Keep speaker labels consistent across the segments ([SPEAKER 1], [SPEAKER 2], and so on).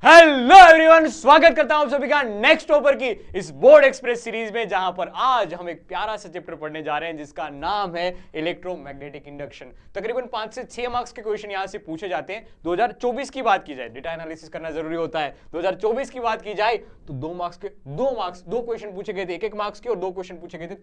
[SPEAKER 1] Hello everyone, स्वागत करता हूं आप सभी का नेक्स्ट टॉपर की इस बोर्ड एक्सप्रेस सीरीज में, जहां पर आज हम एक प्यारा सा चैप्टर पढ़ने जा रहे हैं जिसका नाम है इलेक्ट्रोमैग्नेटिक इंडक्शन। तकरीबन 5 से 6 मार्क्स के क्वेश्चन यहां से पूछे जाते हैं। 2024 की बात की जाए, डेटा एनालिसिस करना जरूरी होता है। 2024 की बात की जाए तो 2 क्वेश्चन पूछे गए थे, 1 मार्क्स के, और 2 क्वेश्चन पूछे गए थे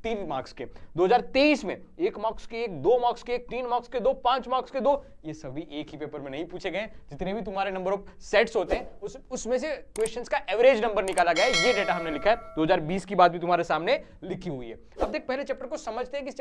[SPEAKER 1] 3 मार्क्स के। 2023 में 1 मार्क्स के 1, 2 मार्क्स के 1, 3 मार्क्स के 2, 5 मार्क्स के 2, ये सभी एक ही पेपर में नहीं पूछे गए। जितने भी तुम्हारे नंबर ऑफ सेट्स होते हैं उसमें से क्वेश्चंस का एवरेज नंबर निकाला गया है। ये डेटा हमने लिखा है। 2020 की बात भी तुम्हारे सामने लिखी हुई है। अब देख, पहले चैप्टर को समझते हैं कि इस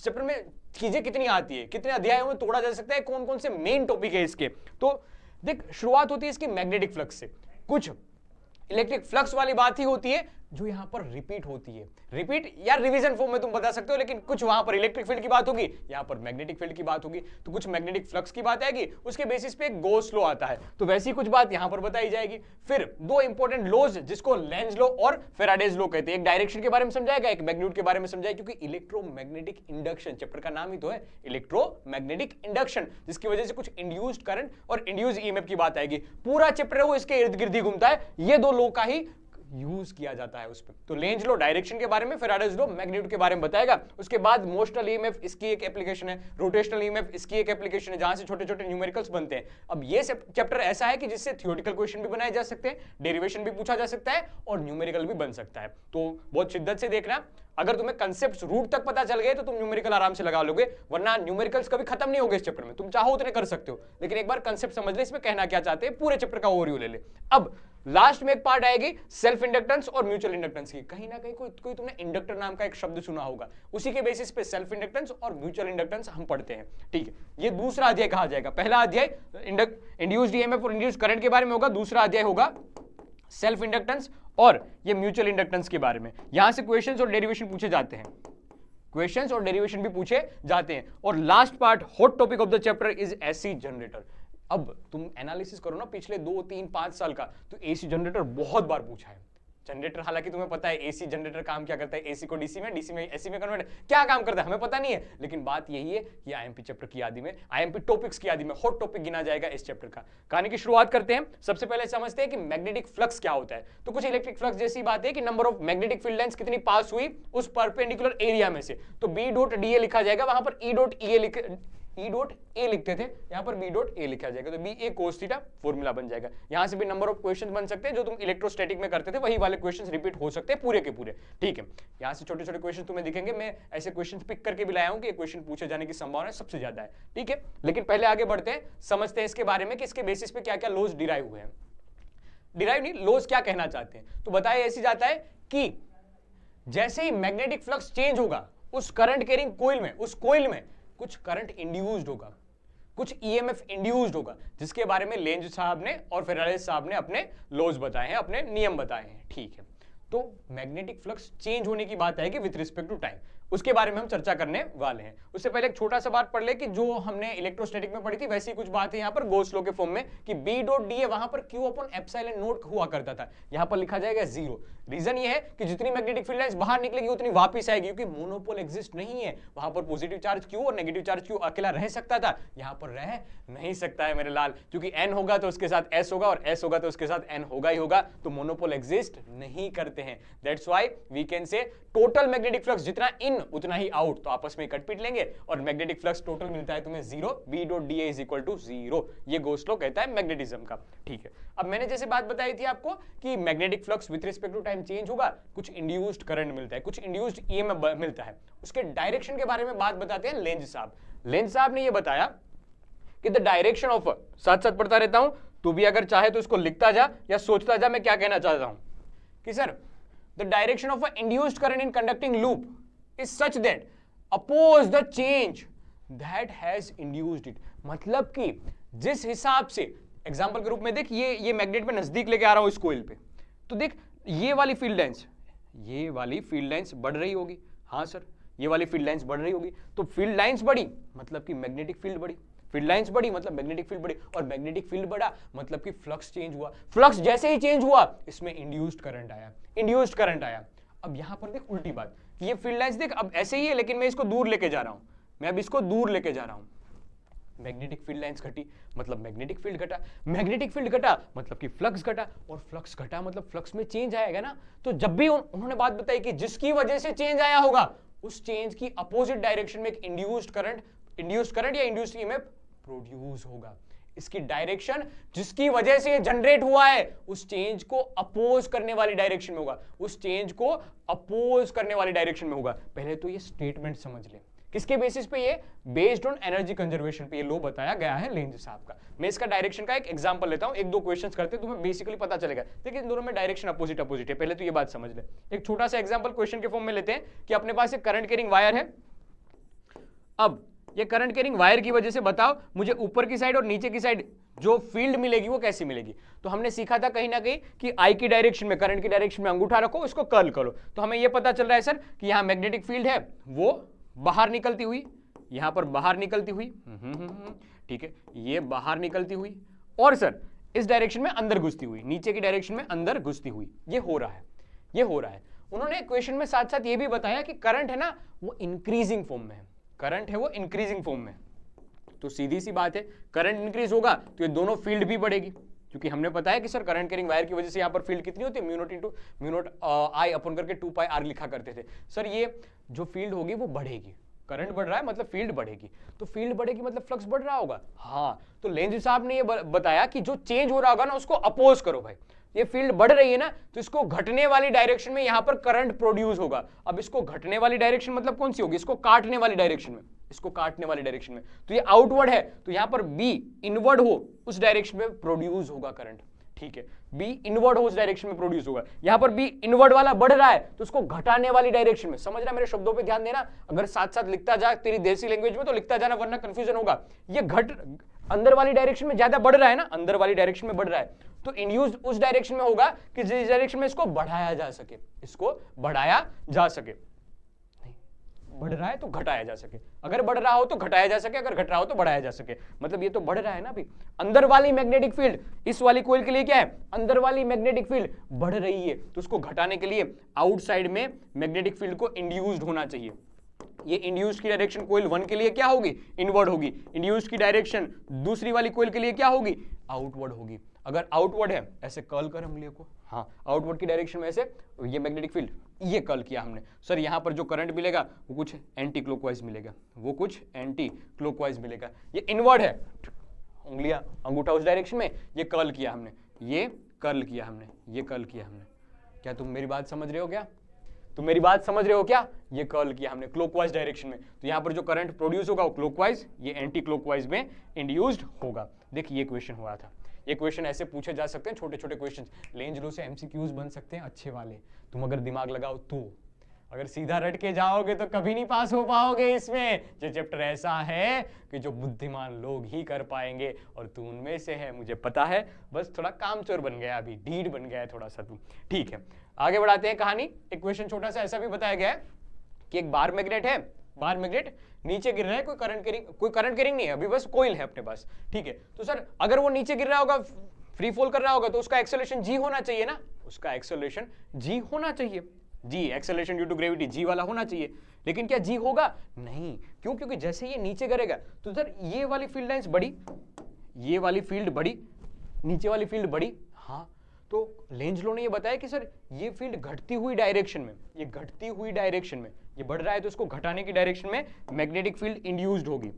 [SPEAKER 1] चैप्टर में चीजें कितनी आती है, कितने अध्यायों में तोड़ा जा सकता है, कौन कौन से मेन टॉपिक है इसके। तो देख, शुरुआत होती है इसकी मैग्नेटिक फ्लक्स से। कुछ इलेक्ट्रिक फ्लक्स वाली बात ही होती है जो यहां पर रिपीट होती है। रिपीट या रिवीजन फॉर्म में तुम बता सकते हो, लेकिन कुछ वहां पर इलेक्ट्रिक फील्ड की बात होगी, यहां पर मैग्नेटिक फील्ड की बात होगी। तो कुछ मैग्नेटिक फ्लक्स की बात आएगी, उसके बेसिस पे एक गॉस लॉ आता है, तो वैसी कुछ बात यहां पर बताई जाएगी। फिर 2 इंपॉर्टेंट लॉज जिसको लेंज लॉ और फैराडेज लॉ कहते हैं। एक डायरेक्शन के बारे में समझाएगा, एक मैग्नीट्यूड के बारे में समझाएगा, क्योंकि इलेक्ट्रोमैग्नेटिक इंडक्शन चैप्टर का नाम ही तो है इलेक्ट्रोमैग्नेटिक इंडक्शन, जिसकी वजह से कुछ इंड्यूस्ड करंट और इंड्यूस्ड ईएमएफ की बात आएगी। पूरा चैप्टर वो इसके इर्द गिर्द ही घूमता है। ये 2 लॉ का ही यूज किया जाता है उस पर। तो लेंज लॉ डायरेक्शन के बारे में, फैराडेज लॉ मैग्नीट्यूड के बारे में बताएगा। उसके बाद मोशनल ईएमएफ इसकी एक एप्लीकेशन है, रोटेशनल ईएमएफ इसकी एक एप्लीकेशन है, जहां से छोटे छोटे न्यूमेरिकल्स बनते हैं। अब ये चैप्टर ऐसा है कि जिससे थ्योरेटिकल क्वेश्चन भी बनाए जा सकते हैं, डेरिवेशन भी पूछा जा सकता है और न्यूमेरिकल भी बन सकता है। तो बहुत शिद्दत से देखना। अगर तुम्हें कंसेप्ट रूट तक पता चल गए तो तुम न्यूमेरिकल आराम से लगा लोगे, वरना न्यूमेरिकल्स कभी खत्म नहीं होंगे इस चैप्टर में। तुम चाहो उतने कर सकते हो, लेकिन एक बार कंसेप्ट समझ ले, इसमें कहना क्या चाहते हैं, पूरे चैप्टर का ओवरव्यू ले ले। अब लास्ट में एक पार्ट आएगी सेल्फ इंडक्टेंस और म्यूचुअल इंडक्टेंस की। कहीं ना कहीं कोई तुमने इंडक्टर नाम का एक शब्द सुना होगा, उसी के बेसिस पे सेल्फ इंडक्टेंस और म्यूचुअल इंडक्टेंस हम पढ़ते हैं। ठीक है, ये दूसरा अध्याय कहा जाएगा। पहला अध्याय इंड्यूस्ड ईएमएफ और इंड्यूस्ड करंट के बारे में होगा, दूसरा अध्याय होगा सेल्फ इंडक्टेंस और ये म्यूचुअल इंडक्टेंस के बारे में। यहां से क्वेश्चंस और डेरिवेशन पूछे जाते हैं, क्वेश्चंस और डेरिवेशन भी पूछे जाते हैं। और last part, hot topic of the chapter is AC generator. अब तुम एनालिसिस करो ना पिछले 2, 3, 5 साल का, तो एसी जनरेटर बहुत बार पूछा है। जनरेटर, हालांकि तुम्हें पता है एसी जनरेटर काम क्या करता है, एसी को डीसी में, डीसी में एसी में कन्वर्ट क्या काम करता है हमें पता नहीं है, लेकिन बात यही है कि आईएमपी चैप्टर की यादी में, आईएमपी टॉपिक्स की यादी में हॉट टॉपिक गिना जाएगा इस चैप्टर का। कहानी की शुरुआत करते हैं। सबसे पहले समझते हैं कि मैग्नेटिक फ्लक्स क्या होता है। तो कुछ इलेक्ट्रिक फ्लक्स जैसी बात है कि number of magnetic field lines कितनी पास हुई उस परपेंडिकुलर एरिया में से। तो बी डॉट डी ए लिखा जाएगा, वहां पर ई डॉट ए लिखते थे, यहां पर बी डॉट ए लिखा जाएगा, तो B A cos theta formula बन जाएगा। यहां से भी नंबर ऑफ क्वेश्चन बन सकते हैं जो तुम इलेक्ट्रोस्टैटिक में करते थे, वही वाले क्वेश्चंस रिपीट हो सकते हैं पूरे के पूरे। ठीक है, यहां से छोटे छोटे क्वेश्चन तुम्हें दिखेंगे, मैं ऐसे क्वेश्चन पिक करके भी लाया हूं कि ये क्वेश्चन पूछे जाने की संभावना सबसे ज्यादा है। ठीक है, लेकिन पहले आगे बढ़ते हैं, समझते हैं इसके बारे में कि इसके बेसिस पे क्या क्या लॉज डिराइव हुए हैं। डिराइव नहीं, लॉज क्या कहना चाहते हैं, तो बताया ऐसी जाता है कि जैसे ही मैग्नेटिक फ्लक्स चेंज होगा उस करंट कैरिंग कोइल में, उस कोइल में कुछ करंट इंड्यूस्ड होगा, कुछ ईएमएफ इंड्यूस्ड होगा, जिसके बारे में लेंज साहब ने और फैराडे साहब ने अपने लॉज बताए हैं, अपने नियम बताए हैं। ठीक है, तो मैग्नेटिक फ्लक्स चेंज होने की बात आएगी विद रिस्पेक्ट टू टाइम, उसके बारे में हम चर्चा करने वाले हैं। उससे पहले एक छोटा सा बात पढ़ ले कि जो हमने इलेक्ट्रोस्टैटिक में पढ़ी थी वैसी कुछ बात है यहाँ पर गॉस लॉ के फॉर्म में कि बी डॉट डी ए वहां पर क्यू अपॉन एप्सिलॉन नॉट हुआ करता था, यहाँ पर लिखा जाएगा 0। रीजन ये है कि जितनी मैग्नेटिक फील्ड लाइंस बाहर निकलेगी उतनी वापस आएगी, क्योंकि मोनोपोल एग्जिस्ट नहीं है। वहां पर पॉजिटिव चार्ज क्यू और नेगेटिव चार्ज क्यू अकेला रह सकता था, यहाँ पर रह नहीं सकता है मेरे लाल, क्योंकि एन होगा तो उसके साथ एस होगा और एस होगा तो उसके साथ एन होगा ही होगा, तो मोनोपोल एग्जिस्ट नहीं करते हैं। That's why we can say total magnetic flux जितना इन उतना ही आउट, तो आपस में कट पीट लेंगे और मैग्नेटिक फ्लक्स टोटल मिलता है तुम्हें 0, B dot D A is equal to 0। ये गॉस लॉ कहता है मैग्नेटिज्म का। ठीक है, अब मैंने जैसे बात बताई थी आपको कि magnetic flux with respect to time change होगा, कुछ इंड्यूस्ड करंट मिलता है, कुछ इंड्यूस्ड ईएमएफ मिलता है। उसके डायरेक्शन के बारे में बात बताते हैं लेंज साहब। लेंज साहब ने ये बताया कि द डायरेक्शन ऑफ, साथ साथ पढ़ता रहता हूं, तू भी अगर चाहे तो इसको लिखता जा या सोचता जा मैं क्या कहना चाहता हूं कि sir the direction of a induced current in conducting loop is such that oppose the change that has induced it. मतलब कि जिस हिसाब से, एग्जांपल के रूप में देख, ये मैग्नेट में नजदीक लेके आ रहा हूं इस कोइल पे, तो देख ये वाली फील्ड लाइंस बढ़ रही होगी। हाँ सर, ये वाली फील्ड लाइंस बढ़ रही होगी, तो फील्ड लाइंस बढ़ी मतलब कि मैग्नेटिक फील्ड बढ़ी, फील्ड लाइंस बढ़ी मतलब मैग्नेटिक फील्ड बढ़ी, और मैग्नेटिक फील्ड बढ़ा मतलब कि फ्लक्स चेंज हुआ। फ्लक्स जैसे ही चेंज हुआ इसमें इंड्यूस्ड करंट आया। अब यहां पर देख उल्टी बात, ये फील्ड लाइंस देख अब ऐसे ही है, लेकिन मैं इसको दूर लेके जा रहा हूं, मैं अब इसको दूर लेके जा रहा हूं, मैग्नेटिक फील्ड लाइंस घटी मतलब मैग्नेटिक फील्ड घटा, मैग्नेटिक फील्ड घटा मतलब कि फ्लक्स घटा, और फ्लक्स घटा मतलब फ्लक्स में चेंज आएगा ना। तो जब भी उन्होंने बात बताई कि जिसकी वजह से चेंज आया होगा उस चेंज की अपोजिट डायरेक्शन में एक इंड्यूस्ड करंट या इंड्यूस्ड ईएमएफ प्रोड्यूस होगा। इसकी डायरेक्शन जिसकी वजह से जनरेट हुआ है उस चेंज को अपोज करने वाली डायरेक्शन में होगा, उस चेंज को अपोज करने वाली डायरेक्शन में होगा। पहले तो ये स्टेटमेंट समझ ले, किसके बेसिस पे? ये बेस्ड ऑन एनर्जी कंजर्वेशन पे ये लो बताया गया है लेंज साहब का। मैं इसका डायरेक्शन का एक एग्जांपल लेता हूं, एक दो क्वेश्चंस करते हैं, तुम्हें बेसिकली पता चलेगा। देखिए इन दोनों में डायरेक्शन अपोजिट है, पहले तो ये बात समझ ले। एक छोटा सा एग्जांपल क्वेश्चन के फॉर्म में लेते हैं कि अपने पास एक करंट कैरिंग वायर है। अब ये करंट कैरिंग वायर की वजह से बताओ मुझे ऊपर की साइड और नीचे की साइड जो फील्ड मिलेगी वो कैसी मिलेगी। तो हमने सीखा था कहीं ना कहीं कि आई की डायरेक्शन में, करंट की डायरेक्शन में अंगूठा रखो, इसको कर्ल करो। तो हमें ये पता चल रहा है सर कि यहां मैग्नेटिक फील्ड है वो बाहर निकलती हुई, यहां पर बाहर निकलती हुई, ठीक है, ये बाहर निकलती हुई, और सर इस डायरेक्शन में अंदर घुसती हुई, नीचे की डायरेक्शन में अंदर घुसती हुई। ये हो रहा है, ये हो रहा है। उन्होंने इक्वेशन में साथ साथ ये भी बताया कि करंट है ना वो इंक्रीजिंग फॉर्म में है, करंट है वो इंक्रीजिंग फॉर्म में। तो सीधी सी बात है करंट इंक्रीज होगा तो ये दोनों फील्ड भी बढ़ेगी, क्योंकि हमने पता है कि सर करंट कैरिंग वायर की वजह से यहाँ पर फील्ड कितनी होती है, म्यू नॉट आई अपन करके 2 पाई आर लिखा करते थे। सर ये जो फील्ड होगी वो बढ़ेगी, करंट बढ़ रहा है मतलब फील्ड बढ़ेगी, तो फील्ड बढ़ेगी मतलब फ्लक्स बढ़ रहा होगा। हाँ, तो लेंज साहब ने ये बताया कि जो चेंज हो रहा होगा ना उसको अपोज करो भाई। ये फील्ड बढ़ रही है ना तो इसको घटने वाली डायरेक्शन में यहां पर करंट प्रोड्यूस होगा। अब इसको घटने वाली डायरेक्शन मतलब कौन सी होगी, इसको काटने वाली डायरेक्शन में, इसको काटने वाली डायरेक्शन में। तो ये आउटवर्ड है तो यहां पर बी इनवर्ड हो उस डायरेक्शन में प्रोड्यूस होगा करंट, ठीक है, बी इनवर्ड हो उस डायरेक्शन में प्रोड्यूस होगा। यहां पर बी इनवर्ड वाला बढ़ रहा है तो उसको घटाने वाली डायरेक्शन में, समझ रहा मेरे शब्दों पे ध्यान देना, अगर साथ साथ लिखता जा तेरी देसी लैंग्वेज में तो लिखता जाना वरना कंफ्यूजन होगा। ये अंदर वाली डायरेक्शन में ज्यादा बढ़ रहा है ना, अंदर वाली डायरेक्शन में बढ़ रहा है तो इंड्यूस्ड उस डायरेक्शन में होगा कि जिस डायरेक्शन में इसको बढ़ाया जा सके, इसको बढ़ाया जा सके। बढ़ रहा है तो घटाया जा सके, अगर बढ़ रहा हो तो घटाया जा सके, अगर घट रहा हो तो बढ़ाया जा सके, मतलब ये तो बढ़ रहा है ना अभी। अंदर वाली मैग्नेटिक फील्ड इस वाली कोइल के लिए क्या है, अंदर वाली मैग्नेटिक फील्ड बढ़ रही है तो उसको घटाने के लिए आउटसाइड में मैग्नेटिक फील्ड को इंड्यूस्ड होना चाहिए। ये इंड्यूस्ड की डायरेक्शन कोइल 1 के लिए क्या होगी, इनवर्ड होगी। इंड्यूस्ड की डायरेक्शन दूसरी वाली कोइल के लिए क्या होगी, आउटवर्ड होगी। अगर आउटवर्ड है ऐसे कर्ल कर हम को, हाँ आउटवर्ड की डायरेक्शन में ऐसे ये मैग्नेटिक फील्ड ये कर्ल किया हमने। सर यहाँ पर जो करंट मिलेगा वो कुछ एंटी क्लॉकवाइज मिलेगा, वो कुछ एंटी क्लॉकवाइज मिलेगा। ये इनवर्ड है, उंगलियां अंगूठा उस डायरेक्शन में, ये कर्ल किया हमने, ये कर्ल किया हमने, ये कर्ल किया हमने। क्या तुम मेरी बात समझ रहे हो क्या, तुम मेरी बात समझ रहे हो क्या? ये कर्ल किया हमने क्लॉकवाइज डायरेक्शन में, तो यहाँ पर जो करंट प्रोड्यूस होगा वो क्लॉकवाइज, ये एंटी क्लॉकवाइज में इंड्यूस्ड होगा। देखिए ये क्वेश्चन हुआ था, ये क्वेश्चन ऐसे पूछे जा सकते हैं, छोटे छोटे क्वेश्चन लेंज लॉ से एमसीक्यूज बन सकते हैं अच्छे वाले, तुम अगर दिमाग लगाओ तो। अगर सीधा रट के जाओगे तो कभी नहीं पास हो पाओगे इसमें। ये चैप्टर ऐसा है कि जो बुद्धिमान लोग ही कर पाएंगे और तू उनमें से है, मुझे पता है, बस थोड़ा कामचोर बन गया, अभी ढीठ बन गया है थोड़ा सा तू। ठीक है, आगे बढ़ाते हैं कहानी। एक क्वेश्चन छोटा सा ऐसा भी बताया गया है कि एक बार मैग्नेट है, बार मैग्नेट नीचे गिर रहा है, कोई करंट कैरिंग नहीं है, अभी बस कोइल है अपने पास, ठीक है। तो सर अगर वो नीचे गिर रहा होगा, फ्री फॉल कर रहा होगा, तो उसका एक्सेलरेशन जी होना चाहिए ना, उसका एक्सेलरेशन जी होना चाहिए, जी acceleration due to gravity G वाला होना चाहिए। लेकिन क्या जी होगा? नहीं। क्यों? क्योंकि जैसे ये नीचे गिरेगा तो सर ये वाली फील्ड लाइंस बड़ी, ये वाली फील्ड बड़ी, नीचे वाली फील्ड बड़ी। हाँ, तो लेंज लॉ ने ये बताया कि सर ये फील्ड घटती हुई डायरेक्शन में, ये घटती हुई डायरेक्शन में, ये बढ़ रहा है तो इसको घटाने की डायरेक्शन में मैग्नेटिक फील्ड इंड्यूस्ड होगी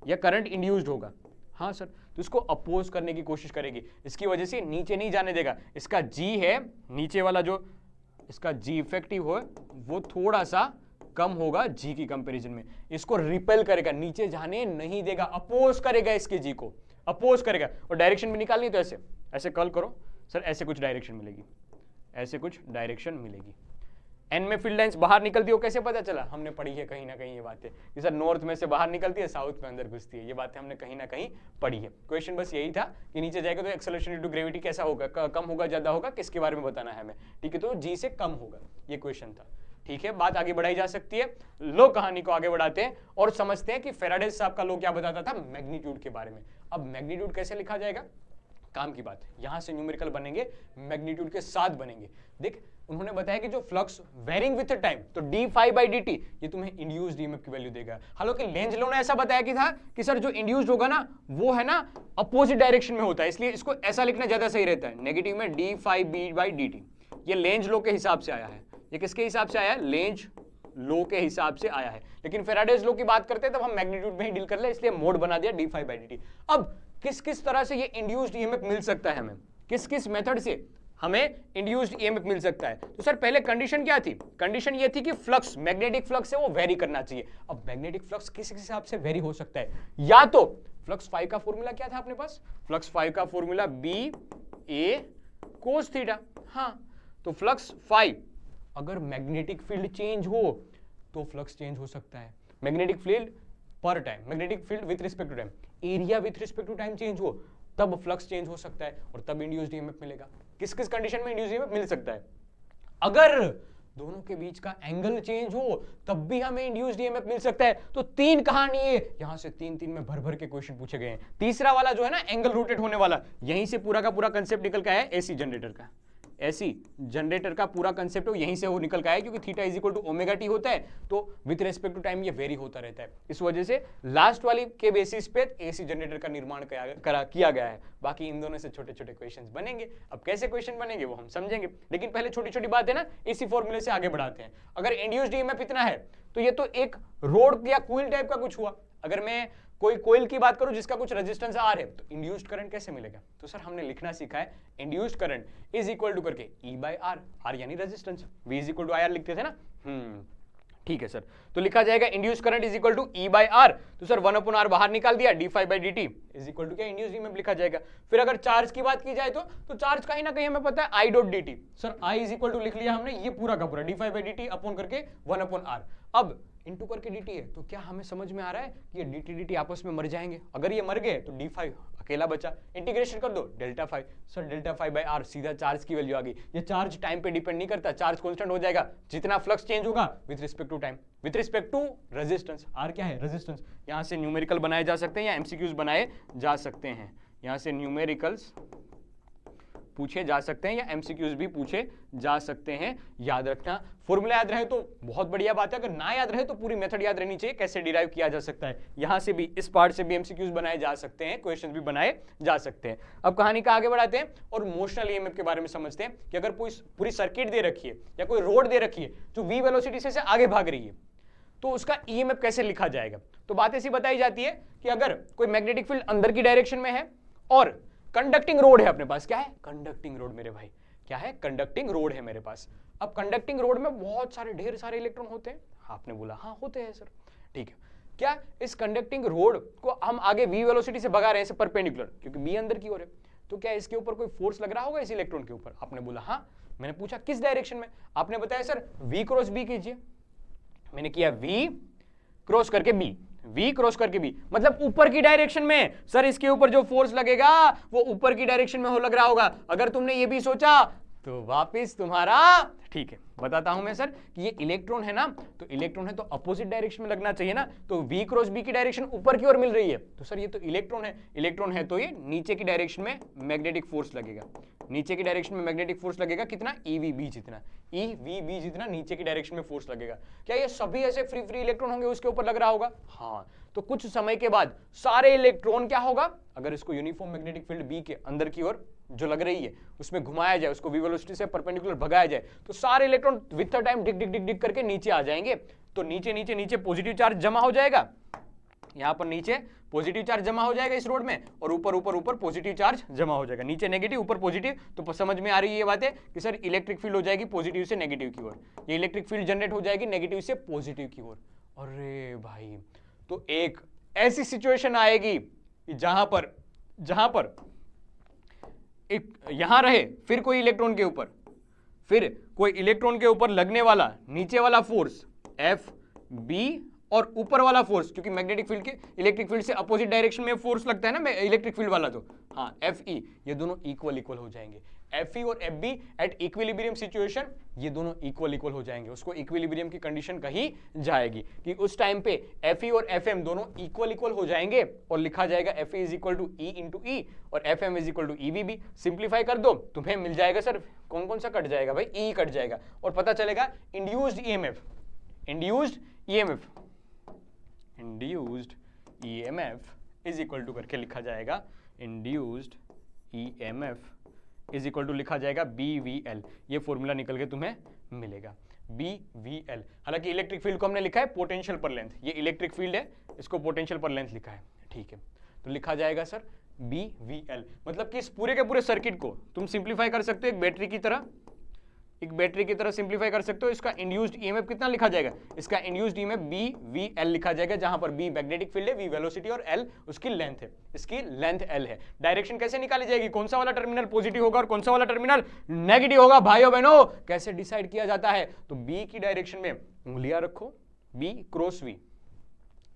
[SPEAKER 1] या करंट इंड्यूस्ड होगा। हाँ सर, तो इसको अपोज करने की कोशिश करेगी, इसकी वजह से नीचे नहीं जाने देगा। इसका जी है, नीचे वाला जो इसका जी इफेक्टिव हो वो थोड़ा सा कम होगा जी की कंपैरिजन में, इसको रिपेल करेगा, नीचे जाने नहीं देगा, अपोज करेगा, इसके जी को अपोज करेगा। और डायरेक्शन भी निकालनी तो ऐसे ऐसे कर्ल करो सर, ऐसे कुछ डायरेक्शन मिलेगी, ऐसे कुछ डायरेक्शन मिलेगी। एन में फील्ड लाइंस बाहर निकलती हो, कैसे पता चला? हमने पढ़ी है कहीं ना कहीं ये बातें कि सर नॉर्थ में से बाहर निकलती है, साउथ में अंदर घुसती है, ये बातें हमने कहीं ना कहीं पढ़ी है। क्वेश्चन बस यही था कि नीचे जाएगा तो एक्सेलरेशन ड्यू टू ग्रेविटी कैसा होगा, कम होगा ज्यादा होगा, किसके बारे में बताना है हमें, ठीक है, तो जी से कम होगा, ये क्वेश्चन था। ठीक है, बात आगे बढ़ाई जा सकती है। लो कहानी को आगे बढ़ाते हैं और समझते हैं कि फैराडे साहब का लो क्या बताता था मैग्नीट्यूड के बारे में। अब मैग्नीट्यूड कैसे लिखा जाएगा, काम की बात है, यहां से न्यूमेरिकल बनेंगे, मैग्नीट्यूड के साथ बनेंगे। देख उन्होंने बताया कि जो फ्लक्स वेरिंग विथ टाइम, तो d∅dt ये तुम्हें इंड्यूस्ड ईएमएफ की वैल्यू देगा। हालांकि लेंज लॉ ने ऐसा बताया कि था कि सर जो इंड्यूस्ड होगा ना वो है ना अपोजिट डायरेक्शन में होता है, इसलिए इसको ऐसा लिखना ज्यादा सही रहता है, नेगेटिव में d∅b/dt। ये लेंज लॉ के हिसाब से आया है। ये किसके हिसाब से आया है? लेंज लॉ के हिसाब से आया है। लेकिन फेराडेज लॉ की बात करते हैं तब हम मैग्नीट्यूड में ही डील कर ले, इसलिए मोड बना दिया d∅dt। अब किस किस तरह से ये इंड्यूस्ड ईएमएफ मिल सकता है हमें, किस किस मेथड से हमें इंड्यूस्ड ईएमएफ मिल सकता है? तो सर पहले कंडीशन क्या थी? कंडीशन ये थी कि फ्लक्स, मैग्नेटिक फ्लक्स है वो वेरी करना चाहिए। अब मैग्नेटिक फ्लक्स किस हिसाब से वेरी हो सकता है? या तो फ्लक्स फाई का फॉर्मूला क्या था अपने पास? फ्लक्स फाई का फॉर्मूला BA cos थीटा। हाँ, तो फ्लक्स फाई अगर मैग्नेटिक फील्ड चेंज हो तो फ्लक्स चेंज हो सकता है। Magnetic field per time, magnetic field with respect to time, area with respect to time change हो तब फ्लक्स चेंज हो सकता है और तब इंड्यूस्ड ईएमएफ मिलेगा। किस किस कंडीशन में इंड्यूस्ड ईएमएफ मिल सकता है? अगर दोनों के बीच का एंगल चेंज हो तब भी हमें इंड्यूस्ड ईएमएफ मिल सकता है। तो तीन कहानी है, यहां से तीन तीन में भर भर के क्वेश्चन पूछे गए हैं। तीसरा वाला जो है ना एंगल रोटेट होने वाला, यहीं से पूरा का पूरा कंसेप्ट निकल का है एसी जनरेटर का। एसी जनरेटर का पूरा कंसेप्ट यहीं से वो निकल का है, क्योंकि theta is equal to omega t होता है, तो विद रेस्पेक्ट टू टाइम ये वेरी होता रहता है। इस वजह से लास्ट वाली के बेसिस पे एसी जनरेटर का निर्माण किया गया है। बाकी इन दोनों से छोटे छोटे क्वेश्चंस बनेंगे। अब कैसे क्वेश्चन बनेंगे वो हम समझेंगे, लेकिन पहले छोटी छोटी बात है ना इसी फॉर्मूले से आगे बढ़ाते हैं। अगर इंड्यूस्ड ईएमएफ इतना है तो ये तो एक रोड या कोइल टाइप का कुछ हुआ। अगर मैं कोई कोइल की बात करूं जिसका कुछ रेजिस्टेंस आर है तो इंड्यूस्ड करंट कैसे मिलेगा? तो सर हमने लिखना सीखा है induced current is equal to करके E/R, R यानी resistance, V is equal to IR लिखते थे ना। ठीक है सर, तो लिखा जाएगा induced current is equal to E/R। तो सर 1/R बाहर निकाल दिया, d∅dt इज इक्वल टू क्या इंड्यूस्ड ईएमएफ लिखा जाएगा। फिर अगर चार्ज की बात की जाए तो चार्ज कहीं ना कहीं हमें पता है I.dt। Sir I is equal to लिख लिया हमने ये पूरा का पूरा d∅dt अपॉन करके 1/R। अब इंटू करके dt है, तो क्या हमें समझ में आ रहा है कि ये dt आपस में मर जाएंगे? अगर ये मर गए तो d∅ अकेला बचा, इंटीग्रेशन कर दो ΔΦ। सर ΔΦ/R सीधा चार्ज की वैल्यू आ गई। ये चार्ज टाइम पे डिपेंड नहीं करता, चार्ज कांस्टेंट हो जाएगा जितना फ्लक्स चेंज होगा with respect to time, with respect to resistance. R क्या है? रेजिस्टेंस। यहां से न्यूमेरिकल बनाए जा सकते हैं या एमसीक्यूज बनाए जा सकते हैं। यहां से न्यूमेरिकल्स पूछे जा सकते हैं या एमसीक्यूज भी पूछे जा सकते हैं। याद रखना, फॉर्मूला याद रहे तो बहुत बढ़िया बात है, अगर ना याद रहे तो पूरी मेथड याद रहनी चाहिए कैसे डिराइव किया जा सकता है। यहां से भी इस पार्ट से भी एमसीक्यूज बनाए जा सकते हैं, क्वेश्चंस भी बनाए जा सकते हैं। अब कहानी का आगे बढ़ाते हैं और मोशनल ईएमएफ के बारे में समझते हैं कि अगर पूरी सर्किट दे रखी है या कोई रोड दे रखी है जो v वेलोसिटी से आगे भाग रही है तो उसका ईएमएफ कैसे लिखा जाएगा। तो बात ऐसी बताई जाती है कि अगर कोई मैग्नेटिक फील्ड अंदर की डायरेक्शन में है और कंडक्टिंग रोड है अपने पास, क्या है? कंडक्टिंग रोड मेरे भाई, क्या है? कंडक्टिंग रोड है मेरे पास। अब कंडक्टिंग रोड में बहुत सारे ढेर सारे इलेक्ट्रॉन होते हैं। आपने बोला हाँ होते हैं सर, ठीक है। क्या इस कंडक्टिंग रोड को हम आगे v वेलोसिटी से भगा रहे हैं परपेंडिकुलर, क्योंकि b अंदर की ओर है, तो क्या इसके ऊपर कोई फोर्स लग रहा होगा इस इलेक्ट्रॉन के ऊपर? आपने बोला हाँ। मैंने पूछा किस डायरेक्शन में? आपने बताया सर v क्रॉस b कीजिए। मैंने किया v क्रॉस करके b, v क्रॉस करके b मतलब ऊपर की डायरेक्शन में। सर इसके ऊपर जो फोर्स लगेगा वो ऊपर की डायरेक्शन में हो लग रहा होगा। अगर तुमने ये भी सोचा तो वापस तुम्हारा, ठीक है बताता हूं मैं सर कि ये इलेक्ट्रॉन है ना, तो इलेक्ट्रॉन है तो अपोजिट डायरेक्शन में लगना चाहिए ना, तो v क्रॉस b की डायरेक्शन ऊपर की ओर मिल रही है, तो सर ये तो इलेक्ट्रॉन है, इलेक्ट्रॉन है तो ये नीचे की डायरेक्शन में मैग्नेटिक फोर्स लगेगा, नीचे की डायरेक्शन में मैग्नेटिक फोर्स लगेगा कितना? EVB जितना, EVB जितना नीचे की डायरेक्शन में फोर्स लगेगा। क्या ये सभी ऐसे फ्री इलेक्ट्रॉन होंगे उसके ऊपर लग रहा होगा? हाँ। तो कुछ समय के बाद सारे इलेक्ट्रॉन क्या होगा, अगर इसको यूनिफॉर्म मैग्नेटिक फील्ड B के अंदर की ओर जो लग रही है उसमें घुमाया जाए, उसको v वेलोसिटी से परपेंडिकुलर भगाया जाए, तो सारे इलेक्ट्रॉन विद द टाइम डिग डिग डिग डिग करके नीचे आ जाएंगे। तो नीचे नीचे नीचे पॉजिटिव चार्ज जमा हो जाएगा, यहां पर नीचे पॉजिटिव चार्ज जमा हो जाएगा इस रोड में, और ऊपर ऊपर ऊपर पॉजिटिव चार्ज जमा हो जाएगा, नीचे नेगेटिव ऊपर पॉजिटिव। तो समझ में आ रही है ये बात है कि सर इलेक्ट्रिक फील्ड हो जाएगी पॉजिटिव से नेगेटिव की ओर, ये इलेक्ट्रिक फील्ड जनरेट हो जाएगी नेगेटिव से पॉजिटिव की ओर। अरे भाई, तो एक ऐसी सिचुएशन आएगी जहां पर एक यहां रहे, फिर कोई इलेक्ट्रॉन के ऊपर लगने वाला नीचे वाला फोर्स F B और ऊपर वाला फोर्स, क्योंकि मैग्नेटिक फील्ड के इलेक्ट्रिक फील्ड से अपोजिट डायरेक्शन में फोर्स लगता है ना इलेक्ट्रिक फील्ड वाला, तो हाँ Fe, ये दोनों इक्वल इक्वल हो जाएंगे। Fe और Fb एट इक्विलिब्रियम सिचुएशन ये दोनों इक्वल इक्वल हो जाएंगे। उसको इक्विलिब्रियम की कंडीशन कही जाएगी कि उस टाइम पे Fe और Fm दोनों इक्वल इक्वल हो जाएंगे और लिखा जाएगा Fe is equal to E into E और Fm is equal to EVB। Simplify कर दो, तुम्हें मिल जाएगा सर कौन कौन सा कट जाएगा भाई, E कट जाएगा और पता चलेगा induced EMF, induced EMF, induced EMF is equal to करके लिखा जाएगा induced EMF is equal to लिखा जाएगा BVL। ये फॉर्मूला निकल के तुम्हें मिलेगा BVL। हालांकि इलेक्ट्रिक फील्ड को हमने लिखा है पोटेंशियल पर लेंथ, ये इलेक्ट्रिक फील्ड है, इसको पोटेंशियल पर लेंथ लिखा है, ठीक है। तो लिखा जाएगा सर BVL। मतलब कि इस पूरे के पूरे सर्किट को तुम सिंप्लीफाई कर सकते हो एक बैटरी की तरह, एक बैटरी की तरह सिंप्लीफाई कर सकते हो। इसका इंड्यूस्ड ईएमएफ कितना लिखा जाएगा, इसका इंड्यूस्ड ईएमएफ BVL लिखा जाएगा, जहां पर B मैग्नेटिक फील्ड है, V वेलोसिटी और L उसकी लेंथ है, इसकी लेंथ L है। डायरेक्शन कैसे निकाली जाएगी, कौन सा वाला टर्मिनल पॉजिटिव होगा और कौन सा वाला टर्मिनल नेगेटिव होगा भाइयों बहनों, कैसे डिसाइड किया जाता है। तो B की डायरेक्शन में उंगलियां रखो, B क्रॉस V,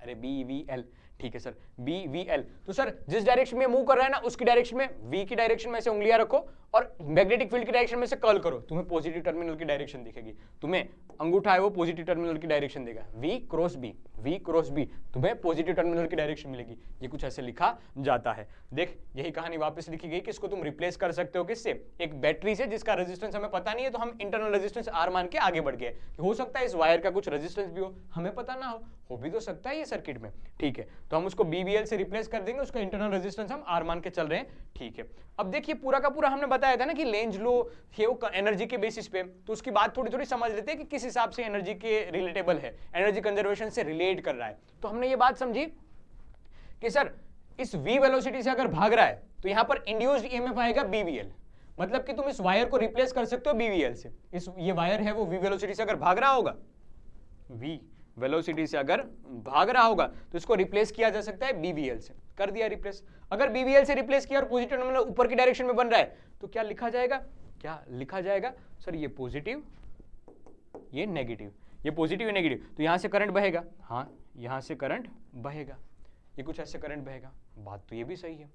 [SPEAKER 1] अरे BVL, ठीक है सर BVL। तो सर जिस डायरेक्शन में मूव कर रहा है ना उसकी डायरेक्शन में, V की डायरेक्शन में से उंगलियां रखो और मैग्नेटिक फील्ड की डायरेक्शन में से कर्ल करो, तुम्हें पॉजिटिव टर्मिनल की डायरेक्शन दिखेगी। तुम्हें अंगूठा है वो पॉजिटिव टर्मिनल की डायरेक्शन देगा, V cross B, V cross B, तुम्हें पॉजिटिव टर्मिनल की डायरेक्शन मिलेगी। ये कुछ ऐसे लिखा जाता है। देख यही कहानी वापस लिखी गई कि इसको तुम रिप्लेस कर सकते हो किससे, एक बैटरी से जिसका रेजिस्टेंस हमें पता नहीं है, तो हम इंटरनल रेजिस्टेंस R मान के आगे बढ़ गए। हो सकता है इस वायर का कुछ रेजिस्टेंस भी हो, हमें पता ना हो भी तो सकता है ये सर्किट में, ठीक है। तो हम उसको BVL से रिप्लेस कर देंगे, उसका इंटरनल रेजिस्टेंस हम R मान के चल रहे हैं, ठीक है। अब देखिए पूरा का पूरा हमने बताया था ना कि लेंज लो है वो एनर्जी के बेसिस पे, तो उसकी बात थोड़ी थोड़ी समझ लेते हैं कि किस हिसाब से एनर्जी के रिलेटेबल है, एनर्जी कंजर्वेशन से रिलेट कर रहा है। तो हमने ये बात समझी कि सर इस V वेलोसिटी से अगर भाग रहा है तो यहां पर इंड्यूस्ड ईएमएफ आएगा BVL। मतलब कि तुम इस वायर को रिप्लेस कर सकते हो BVL से। इस ये वायर है वो V वेलोसिटी से अगर भाग रहा होगा, V वेलोसिटी से अगर भाग रहा होगा तो इसको रिप्लेस किया जा सकता है BVL से। कर दिया रिप्लेस। अगर BVL से रिप्लेस किया और पॉजिटिव टर्मिनल ऊपर की डायरेक्शन में बन रहा है तो क्या लिखा जाएगा, क्या लिखा जाएगा सर, ये पॉजिटिव ये नेगेटिव, ये पॉजिटिव नेगेटिव, तो यहां से करंट बहेगा, हाँ यहां से करंट बहेगा, ये कुछ ऐसे करंट बहेगा। बात तो ये भी सही है,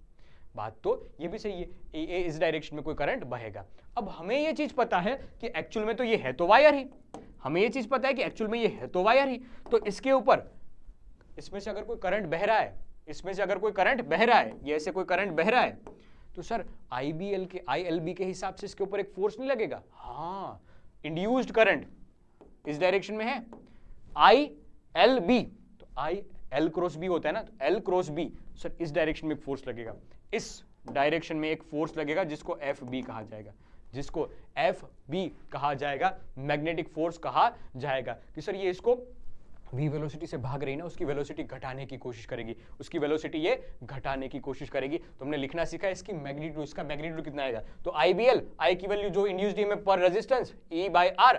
[SPEAKER 1] बात तो ये भी सही है, इस डायरेक्शन में कोई करंट बहेगा। अब हमें ये चीज पता है कि एक्चुअल में तो ये है तो वायर ही, हमें ये चीज पता है कि एक्चुअल में ये है तो वायर ही, तो इसके ऊपर इसमें से अगर कोई करंट बह रहा है, इसमें से अगर कोई करंट बह रहा है, ये ऐसे कोई करंट बह रहा है, तो सर IBL के ILB के हिसाब से इसके ऊपर एक फोर्स नहीं लगेगा। हाँ इंड्यूस्ड करंट इस डायरेक्शन में है ILB, तो IL क्रॉस B होता है ना, तो L क्रॉस B, सर इस डायरेक्शन में एक फोर्स लगेगा, इस डायरेक्शन में एक फोर्स लगेगा जिसको FB कहा जाएगा, जिसको FB कहा जाएगा, मैग्नेटिक फोर्स कहा जाएगा। कि सर ये इसको V वेलोसिटी से भाग रही ना, उसकी वेलोसिटी घटाने की कोशिश करेगी, उसकी वेलोसिटी ये घटाने की कोशिश करेगी। तो हमने लिखना सीखा है इसकी मैग्नीट्यूड, इसका मैग्नीट्यूड कितना आएगा, तो IBL, I की वैल्यू जो इंड्यूस्ड ईएमएफ पर रेजिस्टेंस E/R,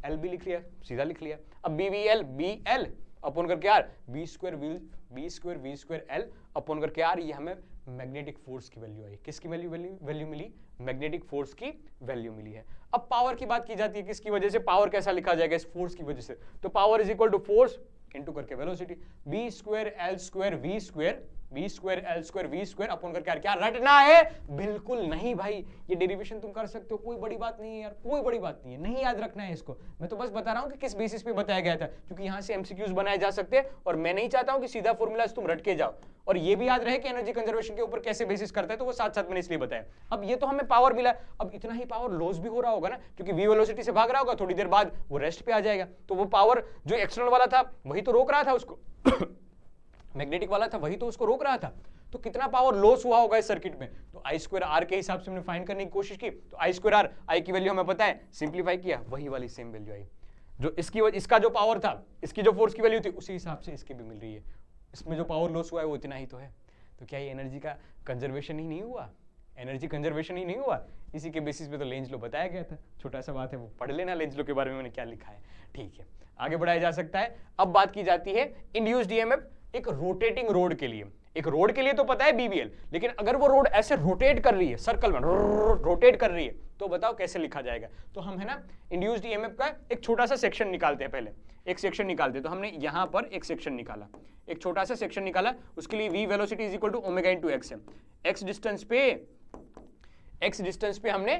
[SPEAKER 1] LB लिख लिया, सीधा लिख लिया। अब BVL BL अपॉन करके R, B square V square L upon करके R, ये हमें मैग्नेटिक फोर्स की वैल्यू आई। किसकी वैल्यू मिली, मैग्नेटिक फोर्स की वैल्यू मिली है। अब पावर की बात की जाती है, किसकी वजह से, पावर कैसा लिखा जाएगा, इस फोर्स की वजह से। तो power is equal to force into करके velocity, B square L square V square, B square L square V square upon करके क्या रटना है, बिल्कुल नहीं भाई, ये डेरिवेशन तुम कर सकते हो, कोई बड़ी बात नहीं है यार, कोई बड़ी बात नहीं है, नहीं याद रखना है इसको। मैं तो बस बता रहा हूँ कि किस बेसिस पे बताया गया था, क्योंकि यहाँ से MCQs बनाए जा सकते हैं और मैं नहीं चाहता हूँ कि सीधा फॉर्मूला तुम रट के जाओ, और ये भी याद रहे कि एनर्जी कंजर्वेशन के ऊपर कैसे बेसिस करता है, तो वो साथ साथ मैंने इसलिए बताया। अब ये तो हमें पावर मिला, अब इतना ही पावर लॉस भी हो रहा होगा ना, क्योंकि V वेलोसिटी से भाग रहा होगा, थोड़ी देर बाद वो रेस्ट पे आ जाएगा, तो वो पावर जो एक्सटर्नल वाला था वही तो रोक रहा था उसको मैग्नेटिक वाला था वही तो उसको रोक रहा था, तो कितना पावर लॉस हुआ होगा इस सर्किट में। तो I स्क्वायर R के हिसाब से हमने फाइंड करने की कोशिश की, तो I स्क्वायर R, I की वैल्यू हमें पता है, सिंप्लीफाई किया, वही वाली सेम वैल्यू आई, जो इसका जो पावर था, इसकी जो फोर्स की वैल्यू थी उसी हिसाब से इसकी भी मिल रही है। इसमें जो पावर लॉस हुआ है वो इतना ही तो है, तो क्या ये एनर्जी का कंजर्वेशन ही नहीं हुआ, एनर्जी कंजर्वेशन ही नहीं हुआ, इसी के बेसिस पे तो लेंज लो बताया गया था। छोटा सा बात है, वो पढ़ लेना लेंज लो के बारे में मैंने क्या लिखा है, ठीक है, आगे बढ़ाया जा सकता है। अब बात की जाती है इंड्यूस्ड ईएमएफ एक रोटेटिंग रोड के लिए, एक रोड के लिए तो पता है BBL, लेकिन अगर वो रोड ऐसे रोटेट कर रही है, सर्कल में रोटेट कर रही है, तो बताओ कैसे लिखा जाएगा। तो हम है ना इंड्यूस्ड ईएमएफ का एक छोटा सा सेक्शन निकालते हैं, पहले एक सेक्शन निकालते हैं। तो हमने यहां पर एक सेक्शन निकाला, एक छोटा सा सेक्शन निकाला, उसके लिए v velocity is equal to omega into x है। x डिस्टेंस पे हमने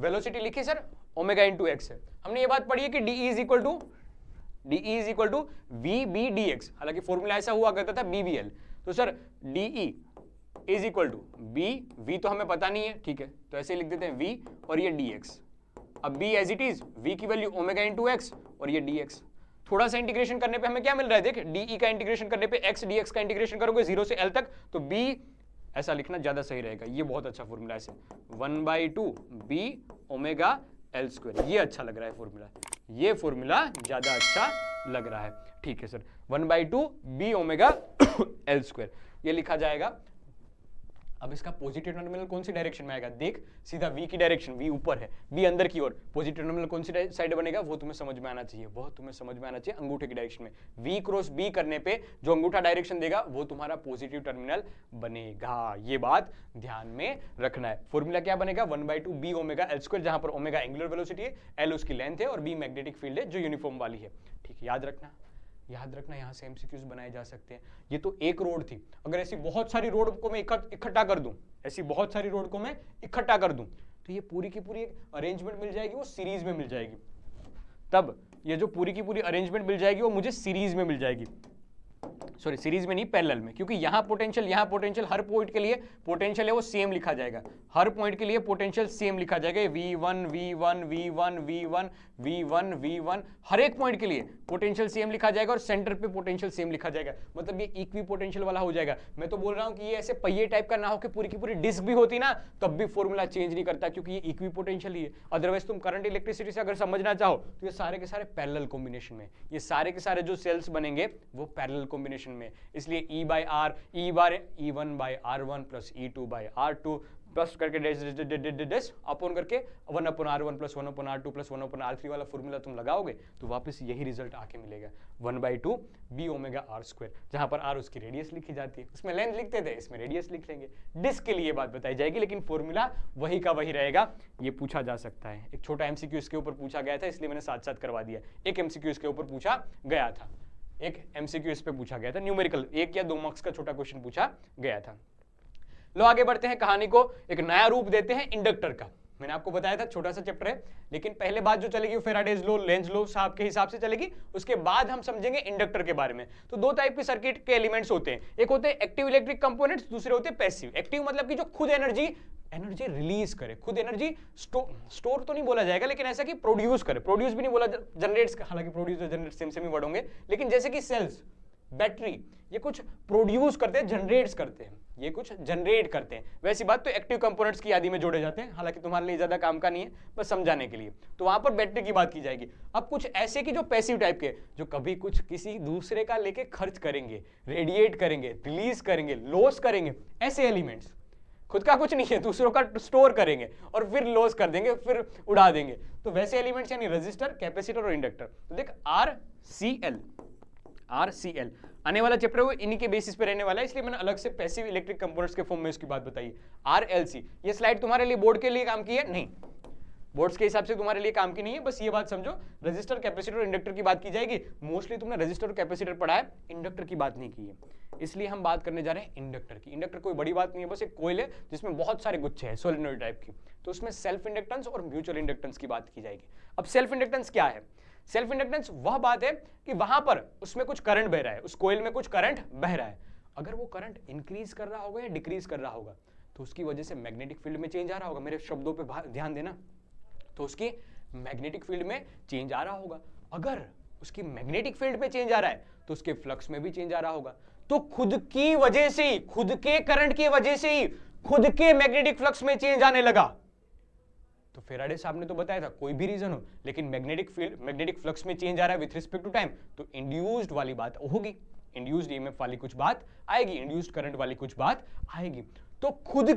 [SPEAKER 1] वेलोसिटी लिखी सर ओमेगा इनटू x है। हमने ये बात पढ़ी है कि dE is equal to vb dx, हालांकि फॉर्मूला ऐसा हुआ करता था BBL। तो sir dE is equal to v तो हमें पता नहीं है, ठीक है, तो ऐसे लिख देते हैं v और ये dx। अब b as it is, v की वैल्यू ओमेगा इनटू x और ये dx। थोड़ा सा इंटीग्रेशन करने पे हमें क्या मिल रहा है, देख dE का इंटीग्रेशन करने पे x dx का इंटीग्रेशन करोगे 0 से l तक, तो b ऐसा लिखना ज्यादा सही रहेगा। ये बहुत अच्छा फॉर्मूला है, 1/2 b ओमेगा l स्क्वायर। ये अच्छा लग रहा है फॉर्मूला, ये फॉर्मूला ज्यादा अच्छा लग रहा है, ठीक है sir. 1/2 b omega l square ये लिखा जाएगा। अब इसका पॉजिटिव टर्मिनल कौन सी डायरेक्शन में आएगा, देख सीधा v की डायरेक्शन, v ऊपर है, b अंदर की ओर, पॉजिटिव टर्मिनल कौन सी साइड बनेगा वो तुम्हें समझ में आना चाहिए, अंगूठे की डायरेक्शन में। v क्रॉस b करने पे जो अंगूठा डायरेक्शन देगा वो तुम्हारा पॉजिटिव टर्मिनल बनेगा, ये बात ध्यान में रखना है। फॉर्मूला क्या बनेगा, 1/2 b ओमेगा l स्क्वायर, जहां पर ओमेगा एंगुलर वेलोसिटी है, l उसकी लेंथ है और b मैग्नेटिक फील्ड है जो यूनिफॉर्म वाली है, ठीक है। याद रखना यहाँ से एमसीक्यूज बनाए जा सकते हैं। ये तो एक रोड थी, अगर ऐसी बहुत सारी रोड को मैं इकट्ठा कर दूं, तो ये पूरी की पूरी अरेंजमेंट मिल जाएगी, वो सीरीज में मिल जाएगी। तब ये जो पूरी की पूरी अरेंजमेंट मिल जाएगी वो मुझे सीरीज में मिल जाएगी, सॉरी सीरीज में नहीं, पैरेलल में, क्योंकि यहाँ पोटेंशियल हर पॉइंट के लिए पोटेंशियल है वो सेम लिखा जाएगा, हर पॉइंट के लिए पोटेंशियल सेम लिखा जाएगा। v1 v1 v1 v1 v1 v1 हर एक पॉइंट के लिए पोटेंशियल सेम लिखा जाएगा और सेंटर पे पोटेंशियल सेम लिखा जाएगा, मतलब ये इक्वी पोटेंशियल वाला हो जाएगा। मैं तो बोल रहा हूँ कि ये ऐसे पहिए टाइप का ना हो कि पूरी की पूरी डिस्क भी होती ना, तब भी फॉर्मूला चेंज नहीं करता, क्योंकि ये इक्वी पोटेंशियल ही है। अदरवाइज तुम करंट इलेक्ट्रिसिटी से अगर समझना चाहो तो ये सारे के सारे पैरेलल कॉम्बिनेशन में, ये सारे के सारे जो सेल्स बनेंगे वो पैरेलल कॉम्बिनेशन में, इसलिए E by R, E1 by R1 plus E2 by R2 plus करके डैश अपॉन करके 1/R1 plus 1/R2 plus 1/R3 वाला फॉर्मूला तुम लगाओगे तो वापस यही रिजल्ट आके मिलेगा, 1/2 b ओमेगा r स्क्वायर, जहां पर r उसकी रेडियस लिखी जाती है, उसमें लेंथ लिखते थे, इसमें रेडियस लिख लेंगे। डिस्क के लिए बात बताई जाएगी, लेकिन फॉर्मूला वही का वही रहेगा। ये पूछा जा सकता है, एक छोटा एमसीक्यू इसके ऊपर पूछा गया था, इसलिए मैंने साथ साथ करवा दिया। एक एमसीक्यू इसके ऊपर पूछा गया था, एक एमसीक्यू इस पे पूछा गया था, न्यूमेरिकल 1 या 2 मार्क्स का छोटा क्वेश्चन पूछा गया था। लो आगे बढ़ते हैं, कहानी को एक नया रूप देते हैं इंडक्टर का। मैंने आपको बताया था छोटा सा चैप्टर है, लेकिन पहले बात जो चलेगी वो फैराडेज लॉ, लेंज लॉ साहब के हिसाब से चलेगी, उसके बाद हम समझेंगे इंडक्टर के बारे में। तो दो टाइप के सर्किट के एलिमेंट्स होते हैं, एक होते हैं एक्टिव इलेक्ट्रिक कंपोनेंट्स, दूसरे होते हैं पैसिव। एक्टिव मतलब कि जो खुद एनर्जी रिलीज करे, खुद एनर्जी स्टोर तो नहीं बोला जाएगा, लेकिन ऐसा कि प्रोड्यूस करे, प्रोड्यूस भी नहीं बोला, जनरेट्स, हालांकि प्रोड्यूस और जनरेट सेम ही वर्ड होंगे, लेकिन जैसे कि सेल्स, बैटरी, ये कुछ प्रोड्यूस करते हैं, जनरेट्स करते हैं, ये कुछ जनरेट करते हैं। वैसी बात तो एक्टिव कंपोनेंट्स की यादी में जोड़े जाते हैं, हालांकि तुम्हारे लिए ज्यादा काम का नहीं है, बस समझाने के लिए। तो वहां पर बैटरी की बात की जाएगी। अब कुछ ऐसे की जो पैसिव टाइप के, जो कभी कुछ किसी दूसरे का लेके खर्च करेंगे, रेडिएट करेंगे, रिलीज करेंगे, लॉस करेंगे, ऐसे एलिमेंट्स, खुद का कुछ नहीं है, दूसरों का स्टोर करेंगे और फिर लॉस कर देंगे, फिर उड़ा देंगे, तो वैसे एलिमेंट्स यानी रेजिस्टर, कैपेसिटर और इंडक्टर। तो देख RCL आने वाला चैप्टर वो इन्हीं के बेसिस पे रहने वाला है, इसलिए मैंने अलग से पैसिव इलेक्ट्रिक कंपोनेंट्स के फॉर्म में इसकी बात बताई। RLC, ये स्लाइड तुम्हारे लिए बोर्ड के लिए काम की है नहीं, बोर्ड्स के हिसाब से तुम्हारे लिए काम की नहीं है, बस ये बात समझो, रजिस्टर, कैपेसिटर और इंडक्टर की बात की जाएगी। मोस्टली तुमने रजिस्टर और कैपेसिटर पढ़ा है, इंडक्टर की बात नहीं की है, इसलिए हम बात करने जा रहे हैं इंडक्टर की। इंडक्टर कोई बड़ी बात नहीं है, बस एक कॉइल है जिसमें बहुत सारे गुच्छे हैं सोलेनोइड टाइप की, तो उसमें सेल्फ इंडक्टेंस और म्यूचुअल इंडक्टेंस की बात की जाएगी। अब सेल्फ इंडक्टेंस क्या है? सेल्फ इंडक्टेंस वह बात है कि वहां पर उसमें कुछ करंट बह रहा है, उस कॉइल में कुछ करंट बह रहा है, अगर वो करंट इंक्रीज कर रहा होगा या डिक्रीज कर रहा होगा तो उसकी वजह से मैग्नेटिक फील्ड में चेंज आ रहा होगा। मेरे शब्दों पे ध्यान देना, तो उसकी मैग्नेटिक फील्ड में चेंज आ रहा होगा। अगर उसकी मैग्नेटिक फील्ड में चेंज आ रहा है तो उसके फ्लक्स में भी चेंज आ रहा होगा। तो खुद की वजह से ही, खुद के करंट की वजह से ही खुद के मैग्नेटिक फ्लक्स में चेंज आने लगा। तो फेराडे साहब ने तो बताया था कोई भी रीजन हो, लेकिन मैग्नेटिक फील्ड, मैग्नेटिक फ्लक्स में चेंज आ रहा है विथ रिस्पेक्ट टू टाइम, तो इंड्यूस्ड वाली बात होगी, इंड्यूस्ड ईएमएफ वाली कुछ बात आएगी, इंड्यूस्ड करंट वाली कुछ बात आएगी। तो खुद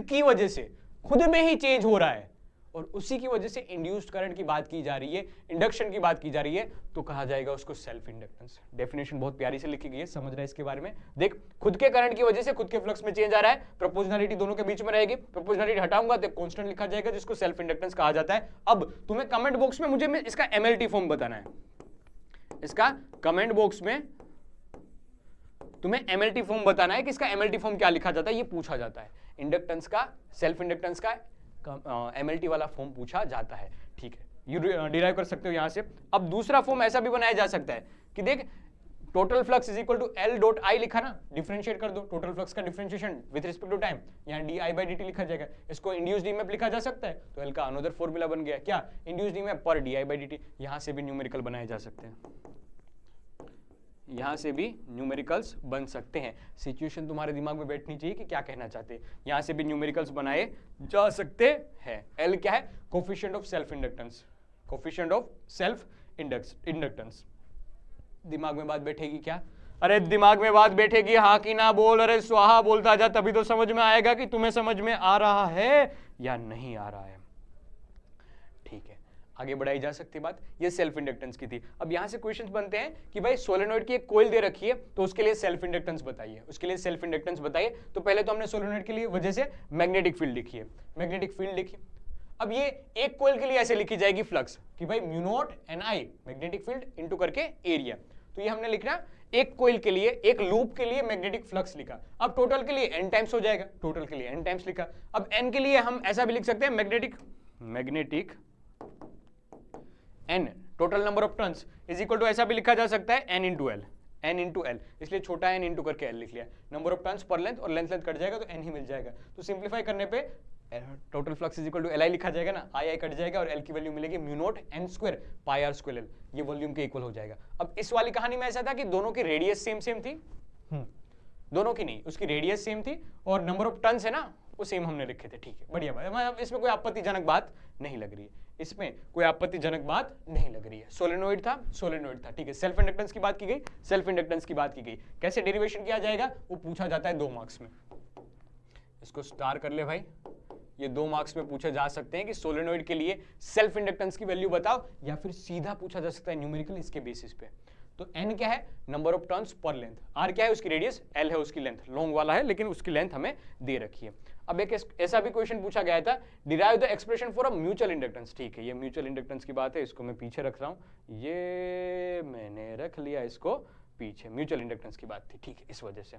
[SPEAKER 1] की वजह से खुद में ही चेंज हो रहा है और उसी की वजह से इंड्यूस्ड करंट की बात की जा रही है, इंडक्शन की बात की जा रही है, तो कहा जाएगा उसको सेल्फ इंडक्टेंस। डेफिनेशन बहुत प्यारी से लिखी गई है, समझ रहा है इसके बारे में। देख, खुद के करंट की वजह से खुद के फ्लक्स में चेंज आ रहा है, प्रोपोर्शनलिटी दोनों के बीच में रहेगी, प्रोपोर्शनलिटी हटाऊंगा तो कांस्टेंट लिखा जाएगा जिसको सेल्फ इंडक्टेंस कहा जाता है। अब तुम्हें कमेंट बॉक्स में मुझे इसका एमएलटी फॉर्म बताना है, इसका कमेंट बॉक्स में तुम्हें एमएलटी फॉर्म बताना है कि इसका एमएलटी फॉर्म क्या लिखा जाता है, ये पूछा जाता है। इंडक्टेंस का, सेल्फ इंडक्टेंस का एमएलटी वाला फॉर्म पूछा जाता है, ठीक है, यू डिराइव कर सकते हो यहां से। अब दूसरा फॉर्म ऐसा भी बनाया जा सकता है कि देख, total flux is equal to L dot I लिखा ना, डिफरेंशिएट कर दो टोटल फ्लक्स का differentiation with respect to time, यहाँ D I by D T लिखा जाएगा, इसको इंड्यूस्ड ईएमएफ लिखा जा सकता है, तो एल का अनदर फॉर्मूला बन गया क्या, इंड्यूस्ड ईएमएफ पर D I by D T. यहां से भी न्यूमेरिकल बनाए जा सकते हैं, यहां से भी न्यूमेरिकल्स बन सकते हैं। सिचुएशन तुम्हारे दिमाग में बैठनी चाहिए कि क्या कहना चाहते हैं। यहां से भी न्यूमेरिकल्स बनाए जा सकते हैं। एल क्या है, coefficient of self inductance, coefficient of self inductance. दिमाग में बात बैठेगी क्या? अरे दिमाग में बात बैठेगी, हाँ कि ना बोल, अरे स्वाहा बोलता जा, तभी तो समझ में आएगा कि तुम्हें समझ में आ रहा है या नहीं आ रहा है। ठीक है, आगे बढ़ाई जा सकती बात, ये सेल्फ इंडक्टेंस की थी। अब यहां से क्वेश्चंस बनते हैं कि भाई सोलेनोइड की एक कोइल दे रखी है, तो उसके लिए सेल्फ इंडक्टेंस बताइए, उसके लिए सेल्फ इंडक्टेंस बताइए। तो पहले तो हमने सोलेनोइड के लिए वजह से मैग्नेटिक फील्ड लिखी है, मैग्नेटिक फील्ड लिखी। अब ये एक कोइल के लिए ऐसे लिखी जाएगी फ्लक्स कि भाई म्यू नॉट एन आई मैग्नेटिक फील्ड इनटू करके एरिया। तो ये हमने लिखना एक कोइल के लिए, एक लूप के लिए मैग्नेटिक फ्लक्स लिखा। अब टोटल के लिए एन टाइम्स हो जाएगा, टोटल के लिए एन टाइम्स लिखा। अब एन के लिए हम ऐसा भी लिख सकते हैं magnetic N total number of turns is equal to, ऐसा भी लिखा जा सकता है N into L, N into L, इसलिए छोटा एन इंटू करके एल लिख लिया। Number of turns per length, और लेंथ कट जाएगा तो एन ही मिल जाएगा। तो सिंप्लीफाई करने पे total flux is equal to L I लिखा जाएगा ना, आई कट जाएगा और एल की वैल्यू मिलेगी mu naught N square pi R square L, ये वॉल्यूम के इक्वल हो जाएगा। अब इस वाली कहानी में ऐसा था कि दोनों की रेडियस सेम थी, दोनों की नहीं, उसकी रेडियस सेम थी और नंबर ऑफ टर्न्स है ना वो सेम हमने लिखे थे। ठीक है, बढ़िया बात, इसमें कोई आपत्तिजनक बात नहीं लग रही है, इसमें कोई आपत्तिजनक बात नहीं लग रही है। सोलेनोइड था, ठीक है। सेल्फ इंडक्टेंस की बात की गई, सेल्फ इंडक्टेंस की बात की गई, कैसे डेरिवेशन किया जाएगा वो पूछा जाता है 2 मार्क्स में। इसको स्टार कर ले भाई, ये 2 मार्क्स में पूछे जा सकते हैं कि सोलेनोइड के लिए सेल्फ इंडक्टेंस की वैल्यू बताओ, या फिर सीधा पूछा जा सकता है न्यूमेरिकल इसके बेसिस पे। तो n क्या है, number of turns per length, r क्या है उसकी रेडियस, l है उसकी लेंथ, लॉन्ग वाला है लेकिन उसकी लेंथ हमें दे रखी है। अब एक ऐसा भी क्वेश्चन पूछा गया था, derive the expression for a mutual inductance. ठीक है, ये म्यूचुअल इंडक्टेंस की बात है, इसको मैं पीछे रख रहा हूँ, ये मैंने रख लिया इसको पीछे, म्यूचुअल इंडक्टेंस की बात थी। ठीक है, इस वजह से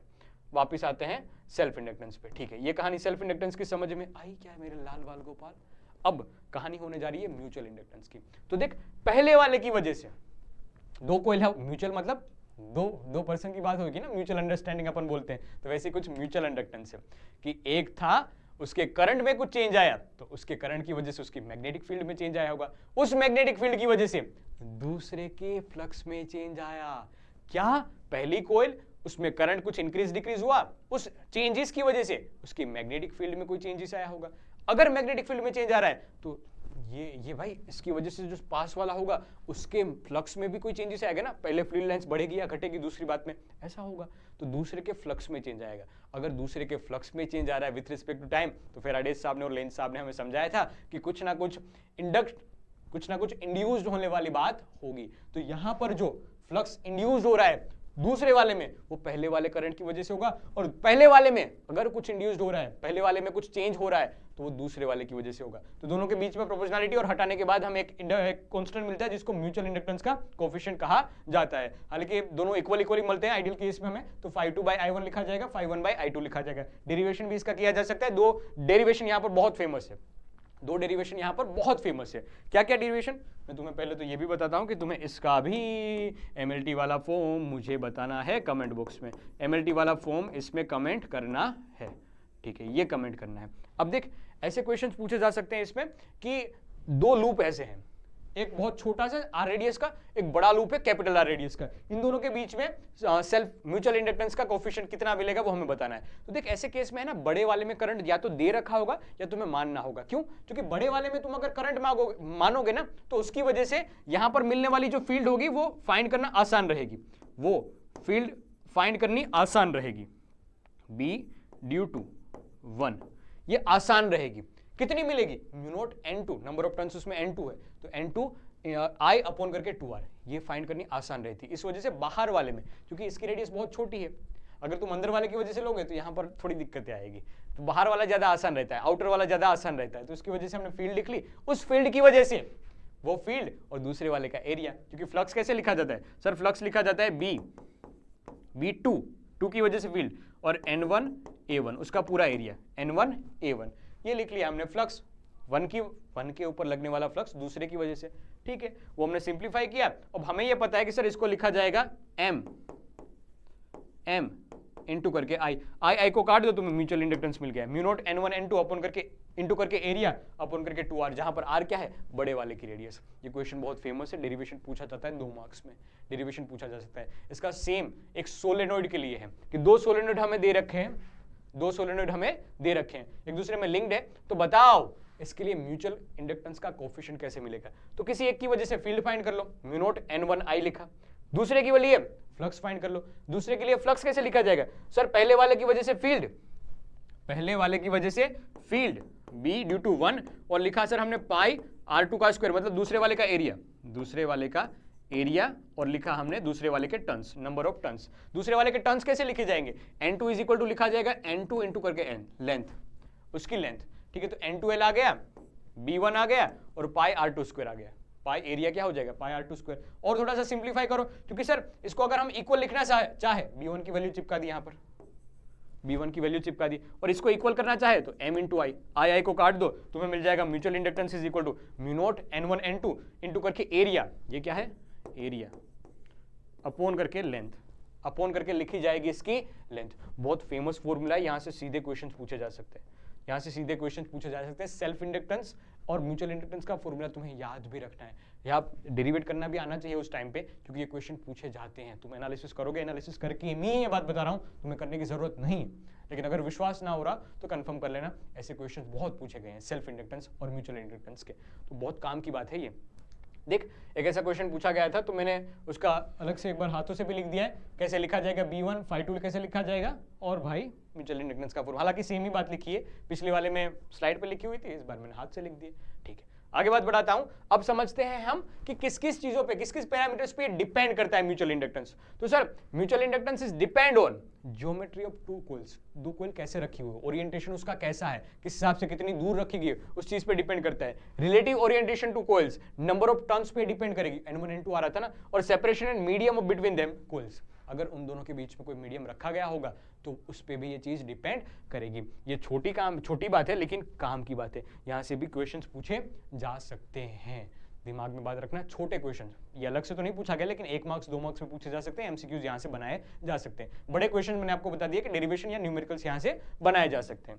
[SPEAKER 1] वापिस आते हैं सेल्फ इंडक्टेंस पे। ठीक है, ये कहानी सेल्फ इंडक्टेंस की समझ में आई क्या है मेरे लाल बाल गोपाल? अब कहानी होने जा रही है म्यूचुअल इंडक्टेंस की। तो देख, पहले वाले की वजह से 2 कोइल है, म्यूचुअल मतलब दो पर्सन की बात होगी ना, म्यूचुअल अंडरस्टैंडिंग अपन बोलते हैं, तो वैसे कुछ म्यूचुअल इंडक्टेंस है कि एक था, उसके करंट में कुछ चेंज आया, तो उसके करंट की वजह से उसकी मैग्नेटिक फील्ड में चेंज आया होगा, उस मैग्नेटिक फील्ड की वजह से दूसरे के फ्लक्स में चेंज आया। क्या? पहली कोइल, उसमें करंट कुछ इंक्रीज डिक्रीज हुआ, उस चेंजेस की वजह से उसकी मैग्नेटिक फील्ड में कोई चेंजेस आया होगा। अगर मैग्नेटिक फील्ड में चेंज आ रहा है तो ये भाई इसकी वजह से जो पास वाला होगा उसके फ्लक्स में भी कोई चेंजेस आएगा ना, पहले फील्ड लाइंस बढ़ेगी या घटेगी दूसरी बात में, ऐसा होगा, तो दूसरे के फ्लक्स में चेंज आएगा। अगर दूसरे के फ्लक्स में चेंज आ रहा है विथ रिस्पेक्ट टू टाइम, तो फेराडे साहब ने और लेंज साहब ने हमें समझाया था कि कुछ ना कुछ इंड्यूस्ड होने वाली बात होगी। तो यहां पर जो फ्लक्स इंड्यूस्ड हो रहा है दूसरे वाले में, वो पहले वाले करंट की वजह से होगा, और पहले वाले में अगर कुछ इंड्यूस्ड हो रहा है, पहले वाले में कुछ चेंज हो रहा है, तो वो दूसरे वाले की वजह से होगा। तो दोनों के बीच में प्रोपोर्शनलिटी और हटाने के बाद हमें एक कांस्टेंट मिलता है जिसको म्यूचुअल इंडक्टेंस का कोएफिशिएंट कहा जाता है। हालांकि दोनों इक्वली मिलते हैं आइडियल केस में हमें, तो φ2/i1 लिखा जाएगा, φ1/i2 लिखा जाएगा। डेरिवेशन भी इसका किया जा सकता है, 2 डेरिवेशन यहाँ पर बहुत फेमस है, 2 डेरिवेशन यहाँ पर बहुत फेमस है। क्या क्या डेरिवेशन, मैं तुम्हें पहले तो ये भी बताता हूँ कि तुम्हें इसका भी एमएलटी वाला फॉर्म मुझे बताना है कमेंट बॉक्स में, एमएलटी वाला फॉर्म इसमें कमेंट करना है। ठीक है, ये कमेंट करना है। अब देख, ऐसे क्वेश्चंस पूछे जा सकते हैं इसमें कि 2 लूप ऐसे हैं, एक बहुत छोटा सा आर रेडियस का, एक बड़ा लूप है कैपिटल आर रेडियस का, इन दोनों के बीच में सेल्फ म्यूचुअल इंडक्टेंस का कोएफिशिएंट कितना मिलेगा वो हमें बताना है। तो देख, ऐसे केस में है ना, बड़े वाले में करंट या तो दे रखा होगा या तुम्हें मानना होगा। क्यों? क्योंकि बड़े वाले में तुम अगर करंट मानोगे ना, तो उसकी वजह से यहां पर मिलने वाली जो फील्ड होगी वो फाइंड करना आसान रहेगी, वो फील्ड फाइंड करनी आसान रहेगी, बी ड्यू टू 1, ये आसान रहेगी। कितनी मिलेगी, mu not n2, number of turns उसमें n2 है, तो n2 I अपॉन करके 2r, ये फाइंड करनी आसान रहती है। इस वजह से बाहर वाले में, क्योंकि इसकी रेडियस बहुत छोटी है, अगर तुम अंदर वाले की वजह से लोगे तो यहाँ पर थोड़ी दिक्कतें आएगी, तो बाहर वाला ज्यादा आसान रहता है, आउटर वाला ज्यादा आसान रहता है, तो इसकी वजह से हमने फील्ड लिख ली, उस फील्ड की वजह से वो फील्ड और दूसरे वाले का एरिया, क्योंकि फ्लक्स कैसे लिखा जाता है सर, फ्लक्स लिखा जाता है B2 की वजह से फील्ड, और N1 A1 उसका पूरा एरिया, N1 A1 ये लिख लिया हमने, फ्लक्स वन के ऊपर लगने वाला फ्लक्स दूसरे की वजह से, ठीक है, वो हमने सिंप्लीफाई किया। अब हमें ये पता है कि सर इसको लिखा जाएगा M इंटू करके I को काट दो, तुम्हें म्यूचुअल इंडक्टेंस मिल गया, mu naught N1 N2 upon करके इंटू करके एरिया अपॉन करके 2r, जहां पर r क्या है, बड़े वाले की रेडियस। ये क्वेश्चन बहुत फेमस है, डेरिवेशन पूछा जाता है 2 मार्क्स में, डेरिवेशन पूछा जा सकता है इसका। सेम एक सोलेनोइड के लिए है कि 2 सोलेनोइड हमें दे रखे हैं, 2 सोलेनोइड हमें दे रखे हैं, एक दूसरे में लिंक्ड है, तो बताओ इसके लिए म्यूचुअल इंडक्टेंस का कोफिशिएंट कैसे मिलेगा। तो किसी एक की वजह से फील्ड फाइंड कर लो, म्यू नॉट N1 I लिखा, दूसरे के लिए फ्लक्स फाइंड कर लो, दूसरे के लिए फ्लक्स कैसे लिखा जाएगा सर, पहले वाले की वजह से फील्ड, पहले वाले की वजह से फील्ड B ड्यू टू 1, और लिखा सर हमने पाई R2 का स्क्वायर, मतलब दूसरे वाले का एरिया, दूसरे वाले का एरिया, और लिखा हमने दूसरे वाले के टर्न्स, नंबर ऑफ टर्न्स। दूसरे वाले के टर्न्स कैसे लिखे जाएंगे, N2 इज इक्वल टू लिखा जाएगा N2 इंटू करके N, लेंथ, उसकी लेंथ, ठीक है, तो N2L आ गया, B1 आ गया, और पाई R2 स्क्वायर आ गया, पाई एरिया क्या हो जाएगा, पाई R2 स्क्वायर। और थोड़ा सा सिंप्लीफाई करो, क्योंकि सर इसको अगर हम इक्वल लिखना चाहे B1 की वैल्यू चिपका दी, यहाँ पर B1 की वैल्यू चिपका दी, और इसको इक्वल करना चाहे तो M इंटू I को काट दो, तुम्हें मिल जाएगा mutual inductance is equal to mu naught N1 N2 into करके एरिया, ये क्या है एरिया, अपॉन करके लेंथ, अपॉन करके लिखी जाएगी इसकी लेंथ। बहुत फेमस फॉर्मूला है, यहाँ से सीधे क्वेश्चन पूछे जा सकते हैं, यहाँ से सीधे क्वेश्चन पूछे जा सकते हैं। सेल्फ इंडक्टेंस और म्यूचुअल इंडक्टेंस का फॉर्मूला तुम्हें याद भी रखना है, या डेरिवेट करना भी आना चाहिए उस टाइम पे, क्योंकि ये क्वेश्चन पूछे जाते हैं। तुम एनालिसिस करोगे, एनालिसिस करके मैं ये बात बता रहा हूँ, तुम्हें करने की जरूरत नहीं, लेकिन अगर विश्वास ना हो रहा तो कंफर्म कर लेना, ऐसे क्वेश्चन बहुत पूछे गए हैं सेल्फ इंडक्टेंस और म्यूचुअल इंडक्टेंस के, तो बहुत काम की बात है ये। देख, एक ऐसा क्वेश्चन पूछा गया था, तो मैंने उसका अलग से एक बार हाथों से भी लिख दिया है, कैसे लिखा जाएगा B1 phi2 कैसे लिखा जाएगा, और भाई म्यूचुअल इंडक्टेंस का फॉर्मूला, हालांकि सेम ही बात लिखी है, पिछले वाले में स्लाइड पे लिखी हुई थी, इस बार मैंने हाथ से लिख दिया, ठीक है। आगे बात बढ़ाता हूं, अब समझते हैं हम कि किस किस चीजों पे, किस किस पैरामीटर्स पे डिपेंड करता है म्यूचुअल इंडक्टेंस। तो sir mutual inductance is depend on geometry of two coils, दो कॉइल कैसे रखी हुई है, ओरिएंटेशन उसका कैसा है, किस हिसाब से कितनी दूर रखी गई उस चीज पे डिपेंड करता है। Relative orientation two coils number of turns पे डिपेंड करेगी, N1 N2 आ रहा था ना, और separation and medium of between them coils, अगर उन दोनों के बीच में कोई मीडियम रखा गया होगा तो उस पे भी ये चीज डिपेंड करेगी। ये छोटी बात है, लेकिन काम की बात है, यहाँ से भी क्वेश्चंस पूछे जा सकते हैं, दिमाग में बात रखना, छोटे क्वेश्चन, ये अलग से तो नहीं पूछा गया, लेकिन 1 मार्क्स 2 मार्क्स में पूछे जा सकते हैं, एमसीक्यूज यहाँ से बनाए जा सकते हैं। बड़े क्वेश्चन मैंने आपको बता दिया कि डेरिवेशन या न्यूमेरिकल्स यहाँ से बनाए जा सकते हैं।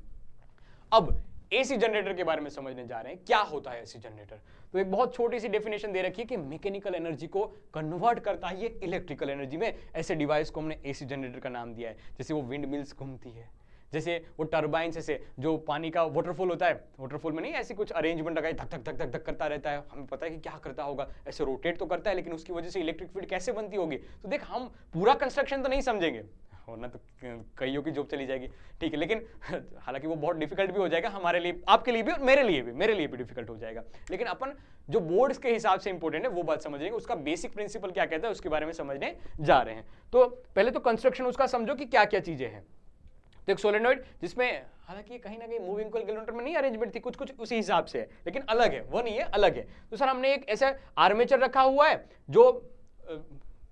[SPEAKER 1] अब एसी जनरेटर के बारे में समझने जा रहे हैं, क्या होता है एसी जनरेटर। तो एक बहुत छोटी सी डेफिनेशन दे रखी है कि मैकेनिकल एनर्जी को कन्वर्ट करता है ये इलेक्ट्रिकल एनर्जी में, ऐसे डिवाइस को हमने एसी जनरेटर का नाम दिया है। जैसे वो विंड मिल्स घूमती है, जैसे वो टर्बाइन से जो पानी का वाटरफॉल होता है, वाटरफॉल में नहीं ऐसी कुछ अरेंजमेंट लगाई, धक धक धक धक धक करता रहता है, हमें पता है कि क्या करता होगा, ऐसे रोटेट तो करता है, लेकिन उसकी वजह से इलेक्ट्रिक फील्ड कैसे बनती होगी। तो देख, हम पूरा कंस्ट्रक्शन तो नहीं समझेंगे, वरना तो कईयों की जॉब चली जाएगी, ठीक है, लेकिन हालांकि वो बहुत डिफिकल्ट भी हो जाएगा हमारे लिए, आपके लिए भी और मेरे लिए भी डिफिकल्ट हो जाएगा, लेकिन अपन जो बोर्ड्स के हिसाब से इंपॉर्टेंट है वो बात समझेंगे, उसका बेसिक प्रिंसिपल क्या कहता है उसके बारे में समझने जा रहे हैं। तो पहले तो कंस्ट्रक्शन उसका समझो कि क्या क्या चीजें हैं। तो एक सोलेनोइड जिसमें हालांकि कहीं ना कहीं मूविंग कॉइल कैलकुलेटर में नहीं अरेंजमेंट थी, कुछ कुछ उसी हिसाब से है, लेकिन अलग है, वो नहीं है, अलग है। तो सर हमने एक ऐसा आर्मेचर रखा हुआ है जो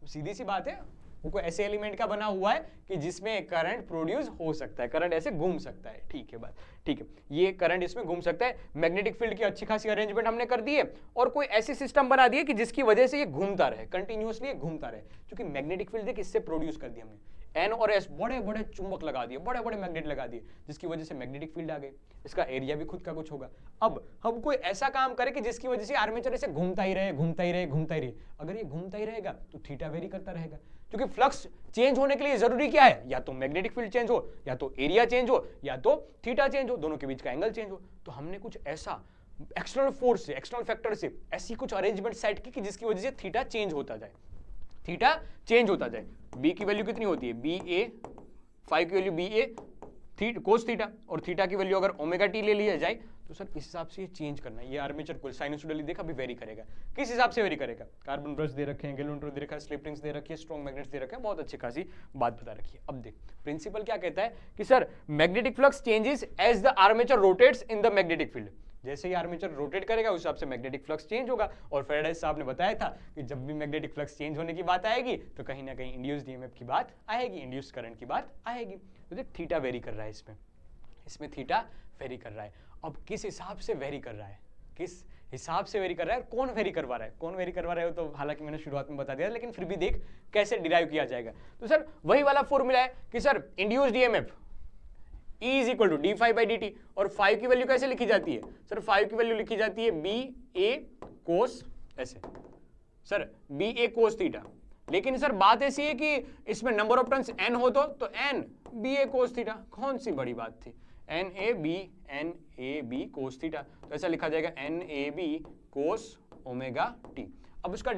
[SPEAKER 1] सीधी सी बात है, वो कोई ऐसे एलिमेंट का बना हुआ है कि जिसमें करंट प्रोड्यूस हो सकता है, करंट ऐसे घूम सकता है, ठीक है बात, ठीक है, ये करंट इसमें घूम सकता है। मैग्नेटिक फील्ड की अच्छी खासी अरेंजमेंट हमने कर दी है, और कोई ऐसी सिस्टम बना दी है कि जिसकी वजह से ये घूमता रहे, कंटिन्यूअसली घूमता रहे, क्योंकि मैग्नेटिक फील्ड देख इससे प्रोड्यूस कर दी हमने, N और S बड़े बड़े चुंबक लगा दिए, बड़े बड़े मैग्नेट लगा दिए, जिसकी वजह से मैग्नेटिक फील्ड आ गई, इसका एरिया भी खुद का कुछ होगा। अब हम कोई ऐसा काम करें कि जिसकी वजह से आर्मेचर ऐसे घूमता ही रहे, घूमता ही रहे, घूमता ही रहे। अगर ये घूमता ही रहेगा तो थीटा वेरी करता रहेगा, क्योंकि फ्लक्स चेंज होने के लिए जरूरी क्या है, या तो मैग्नेटिक फील्ड चेंज हो, या तो एरिया चेंज हो, या तो थीटा चेंज हो, दोनों के बीच का एंगल चेंज हो। तो हमने कुछ ऐसा एक्सटर्नल फोर्स से, एक्सटर्नल फैक्टर से ऐसी कुछ अरेंजमेंट सेट की कि जिसकी वजह से थीटा चेंज होता जाए, थीटा चेंज होता जाए। बी की वैल्यू कितनी होती है, बी ए, फाई की value B A cos theta, और थीटा की वैल्यू अगर ओमेगा टी ले लिया जाए तो सर इस हिसाब से ये चेंज करना है। ये आर्मेचर कोल साइनसोइडली देखा भी वेरी करेगा, किस हिसाब से वेरी करेगा, कार्बन ब्रश दे रखे हैं, गैलोमीटर दे रखा है, स्लिप रिंग्स दे रखी है, स्ट्रॉन्ग मैग्नेट्स दे रखे हैं, बहुत अच्छी खासी बात बता रखी है। अब देख प्रिंसिपल क्या कहता है कि sir magnetic flux changes as the armature rotates in the magnetic field. जैसे ही आर्मेचर रोटेट करेगा उस हिसाब से मैग्नेटिक फ्लक्स चेंज होगा। और फैराडे साहब ने बताया था कि जब भी मैग्नेटिक फ्लक्स चेंज होने की बात आएगी तो कहीं ना कहीं इंड्यूस्ड ईएमएफ की बात आएगी, इंड्यूस्ड करंट की बात आएगी। तो देख थीटा वेरी कर रहा है, इसमें थीटा वेरी कर रहा है। अब किस हिसाब से वेरी कर रहा है, किस हिसाब से वेरी कर रहा है, कौन वेरी करवा रहा है, कौन वेरी करवा रहा है तो हालांकि मैंने शुरुआत में बता दिया, लेकिन फिर भी देख कैसे डिराइव किया जाएगा। तो सर वही वाला फॉर्मूला है कि sir induced EMF E is equal to d phi by D t. और फाइव की वैल्यू कैसे लिखी जाती है सर, फाइव की वैल्यू लिखी जाती है बी ए कोस, ऐसे sir B A cos theta. लेकिन सर बात ऐसी है कि इसमें नंबर ऑफ टर्न्स n हो तो n B A cos theta, कौन सी बड़ी बात थी, n A B cos theta, तो ऐसा लिखा जाएगा n A B cos omega T. अब उसका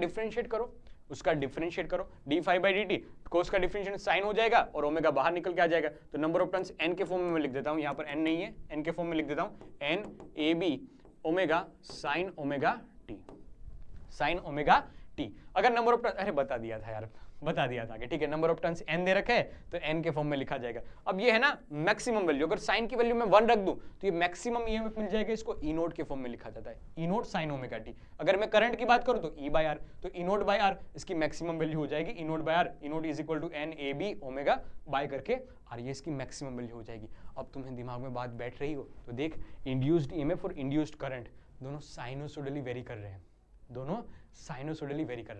[SPEAKER 1] डिफरेंशिएट करो, D phi by D T, cos का डिफरेंशिएट साइन हो जाएगा और ओमेगा बाहर निकल के आ जाएगा। तो नंबर ऑफ टर्न्स n के फॉर्म में मैं लिख देता हूं, यहाँ पर n नहीं है, n के फॉर्म में लिख देता हूं n A B omega sine omega t. अगर नंबर ऑफ टर्न्स, अरे बता दिया था आगे, ठीक है, नंबर ऑफ टर्न्स n दे रखे है तो n के फॉर्म में लिखा जाएगा। अब ये है ना मैक्सिमम वैल्यू, अगर साइन की वैल्यू में 1 रख दूं तो ये मैक्सिमम ईएमएफ मिल जाएगा, इसको ई नोट के फॉर्म में लिखा जाता है, ई नोट साइन ओमेगा टी। अगर मैं करंट की बात करूं तो ई बाय आर, तो ई नोट बाय आर इसकी मैक्सिमम वैल्यू हो जाएगी, E naught by R, E naught is equal to N A B omega by करके आर, ये इसकी मैक्सिमम वैल्यू हो जाएगी। अब तुम्हें दिमाग में बात बैठ रही हो तो देख इंड्यूस्ड ईएमएफ और इंड्यूस्ड करंट दोनों साइनोसोइडली वेरी कर रहे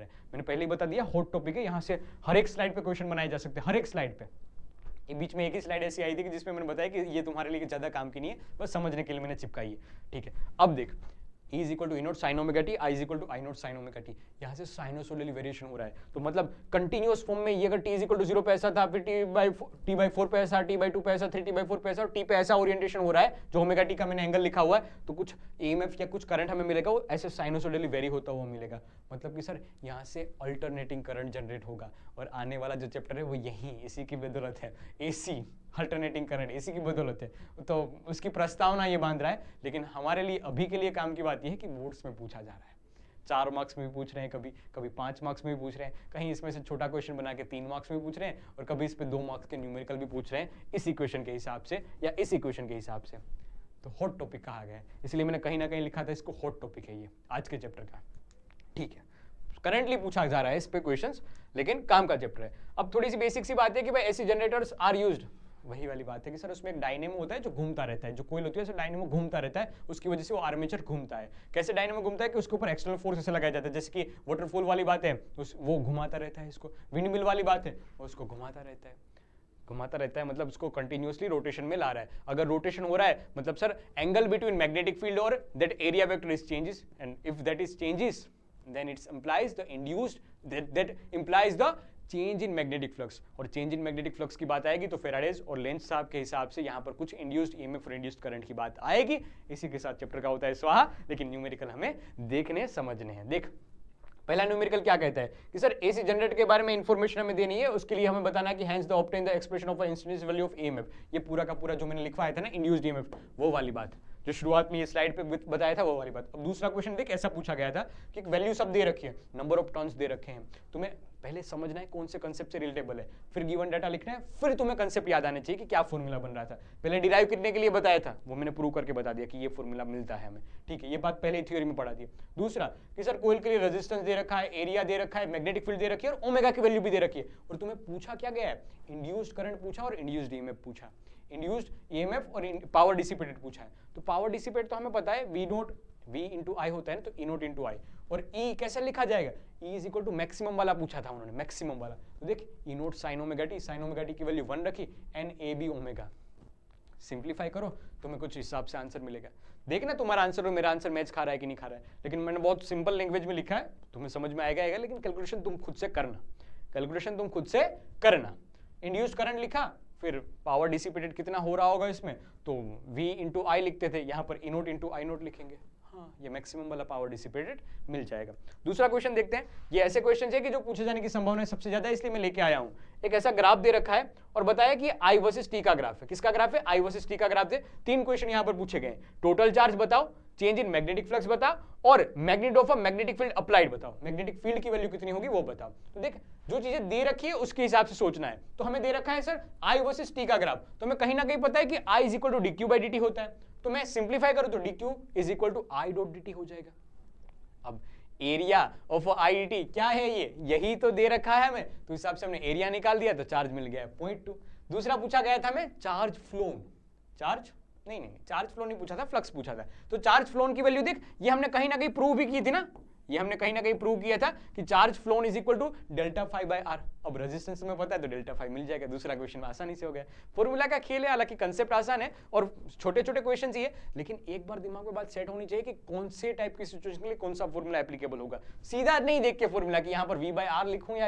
[SPEAKER 1] हैं, मैंने पहले ही बता दिया, हॉट टॉपिक है, यहाँ से हर एक स्लाइड पे क्वेश्चन बनाए जा सकते हैं, हर एक स्लाइड पे। ये बीच में एक ही स्लाइड ऐसी आई थी कि जिसमें मैंने बताया कि ये तुम्हारे लिए ज्यादा काम की नहीं है, बस समझने के लिए मैंने चिपकाई है, ठीक है। अब देख E is equal to E naught sine omega t, I is equal to I naught sine omega t, यहाँ से साइनोसोइडली वेरिएशन हो रहा है। तो मतलब कंटिन्यूअस फॉर्म में ये अगर टी इज इक्वल टू 0 पे ऐसा था, फिर टी बाई 4 पे ऐसा, टी बाई 2 पे ऐसा, 3 बाई 4 पे ऐसा, और टी पे ऐसा ओरिएंटेशन हो रहा है, जो ओमेगा टी का मैंने एंगल लिखा हुआ है, तो कुछ ईएमएफ या कुछ करंट हमें मिलेगा, वो ऐसे साइनोसोइडली वेरी होता हुआ मिलेगा। मतलब कि सर यहाँ से अल्टरनेटिंग करंट जनरेट होगा, और आने वाला जो चैप्टर है वो यही इसी की बदौलत है, एसी अल्टरनेटिंग करंट, इसी की बदौलत है। तो उसकी प्रस्तावना ये बांध रहा है, लेकिन हमारे लिए अभी के लिए काम की बात यह है कि बोर्ड्स में पूछा जा रहा है, 4 मार्क्स में भी पूछ रहे हैं, कभी 5 मार्क्स में भी पूछ रहे हैं, कहीं इसमें से छोटा क्वेश्चन बना के 3 मार्क्स में भी पूछ रहे हैं, और कभी इस पे 2 मार्क्स के न्यूमेरिकल भी पूछ रहे हैं इस इक्वेशन के हिसाब से या इस इक्वेशन के हिसाब से। तो हॉट टॉपिक कहा गया है, इसलिए मैंने कहीं ना कहीं लिखा था इसको हॉट टॉपिक है ये आज के चैप्टर का, ठीक है। करंटली पूछा जा रहा है इस पे क्वेश्चंस, लेकिन काम का चैप्टर है। अब थोड़ी सी बेसिक सी बात है कि भाई एसी जनरेटर्स आर यूज्ड, वही वाली बात है कि सर उसमें एक डायनेमो होता है जो घूमता रहता है, जो कोइल होती है सर डायनेमो घूमता रहता है, उसकी वजह से वो आर्मेचर घूमता है। कैसे डायनेमो घूमता है कि उसके ऊपर एक्सटर्नल फोर्स ऐसे लगाया जाता है, जैसे कि वाटरफॉल वाली बात है वो घुमाता रहता है इसको, विंड मिल वाली बात है वो उसको घुमाता रहता है, मतलब उसको कंटिन्यूअसली रोटेशन में ला रहा है। अगर रोटेशन हो रहा है मतलब sir angle between magnetic field और that area vector is changes, and if that is changes then it implies the induced that implies the change in magnetic flux. और चेंज इन मैग्नेटिक फ्लक्स की बात आएगी तो Faraday's और length साहब के हिसाब से यहाँ पर कुछ इंड्यूस्ड ईएमएफ और इंड्यूस्ड करंट की बात आएगी। इसी के साथ चैप्टर का होता है स्वाहा, लेकिन न्यूमेरिकल हमें देखने समझने हैं। देख पहला न्यूमेरिकल क्या कहता है कि सर एसी जनरेटर के बारे में इंफॉर्मेशन हमें देनी है, उसके लिए हमें बताना है कि hence the obtain the expression of instantaneous value of EMF. ये पूरा का पूरा जो मैंने लिखवाया था ना इंड्यूस्ड ईएमएफ, वो वाली बात जो शुरुआत में ये स्लाइड पे बताया था वो वाली बात। अब दूसरा क्वेश्चन देख ऐसा पूछा गया था कि एक वैल्यू सब दे रखी है, नंबर ऑफ टर्न्स दे रखे हैं, तुम्हें पहले समझना है कौन से कंसेप्ट से रिलेटेबल है, फिर गिवन डाटा लिखना है, फिर तुम्हें कंसेप्ट याद आने चाहिए कि क्या फॉर्मूला बन रहा था। पहले डिराइव करने के लिए बताया था, वो मैंने प्रूव करके बता दिया कि ये फॉर्मूला मिलता है हमें, ठीक है, ये बात पहले थ्योरी में पढ़ा दी। दूसरा कि सर कोइल के लिए रेजिस्टेंस दे रखा है, एरिया दे रखा है, मैग्नेटिक फील्ड दे रखी है और ओमेगा की वैल्यू भी दे रखी है, और तुम्हें पूछा क्या गया है, इंड्यूस्ड करंट पूछा और इंड्यूस्ड ईएमएफ पूछा, इंड्यूस्ड ईएमएफ और पावर डिसिपेटेड पूछा है। तो पावर डिसिपेट तो हमें पता है वी नोट V इंटू आई होता है ना, तो ई नोट इंटू आई, और E कैसे लिखा जाएगा, E is equal to maximum वाला पूछा था उन्होंने, मैक्सिमम वाला। तो देख E naught sine omega t की वैल्यू 1 रखी, N A B omega, simplify करो तुम्हें कुछ हिसाब से आंसर मिलेगा। देखना तुम्हारा आंसर और मेरा आंसर मैच खा रहा है कि नहीं खा रहा है, लेकिन मैंने बहुत सिंपल लैंग्वेज में लिखा है, तुम्हें समझ में आएगा, लेकिन कैलकुलेशन तुम खुद से करना, इंड्यूस्ड करंट लिखा, फिर पावर डिसिपेटेड कितना हो रहा होगा इसमें, तो V इंटू आई लिखते थे, यहाँ पर ई नोट इंटू आई नोट लिखेंगे, हाँ, ये मैक्सिमम वाला पावर डिसिपेटेड मिल जाएगा। दूसरा क्वेश्चन देखते हैं। ये ऐसे क्वेश्चन है कि जो पूछे जाने की संभावना सबसे ज्यादा है, इसलिए मैं लेके आया हूं। एक ऐसा ग्राफ दे रखा है और बताया कि आई वर्सेस टी का ग्राफ है। किसका ग्राफ है? आई वर्सेस टी का ग्राफ है। 3 क्वेश्चन यहां पर पूछे गए। टोटल चार्ज बताओ, चेंज इन मैग्नेटिक फ्लक्स बताओ और magnet of a magnetic field applied बताओ। मैग्नेटिक फील्ड की वैल्यू कितनी होगी वो बताओ। तो देख, जो चीजें दे रखी है उसके हिसाब से सोचना है। तो हमें दे रखा है सर आई वर्सेस टी का ग्राफ, तो हमें कहीं ना कहीं पता है कि I is equal to D Q by D T होता है। तो मैं सिंप्लीफाई करूं तो D Q is equal to I dot D T हो जाएगा। अब area of I D T क्या है? ये यही तो दे रखा है हमें, तो हिसाब से हमने एरिया निकाल दिया तो चार्ज मिल गया 0.2। दूसरा पूछा गया था हमें चार्ज फ्लोन, चार्ज नहीं चार्ज फ्लो नहीं पूछा था, फ्लक्स पूछा था। तो चार्ज फ्लोन की वैल्यू देख, ये हमने कहीं ना कहीं प्रूव भी की थी ना, ये हमने कहीं ना कहीं प्रूव किया था कि charge flown is equal to delta phi by R. अब रेजिस्टेंस में पता है तो डेल्टा फाइव मिल जाएगा। दूसरा क्वेश्चन में आसानी से हो गया। फॉर्मूला का खेल है, हालांकि कंसेप्ट आसान है और छोटे छोटे क्वेश्चन ही है, लेकिन एक बार दिमाग में बात सेट होनी चाहिए कि कौन से टाइप की सिचुएशन के लिए कौन सा फॉर्मूला एप्लीकेबल होगा। सीधा नहीं देख के फॉर्मूला कि यहाँ पर वी बाय आर लिखूं या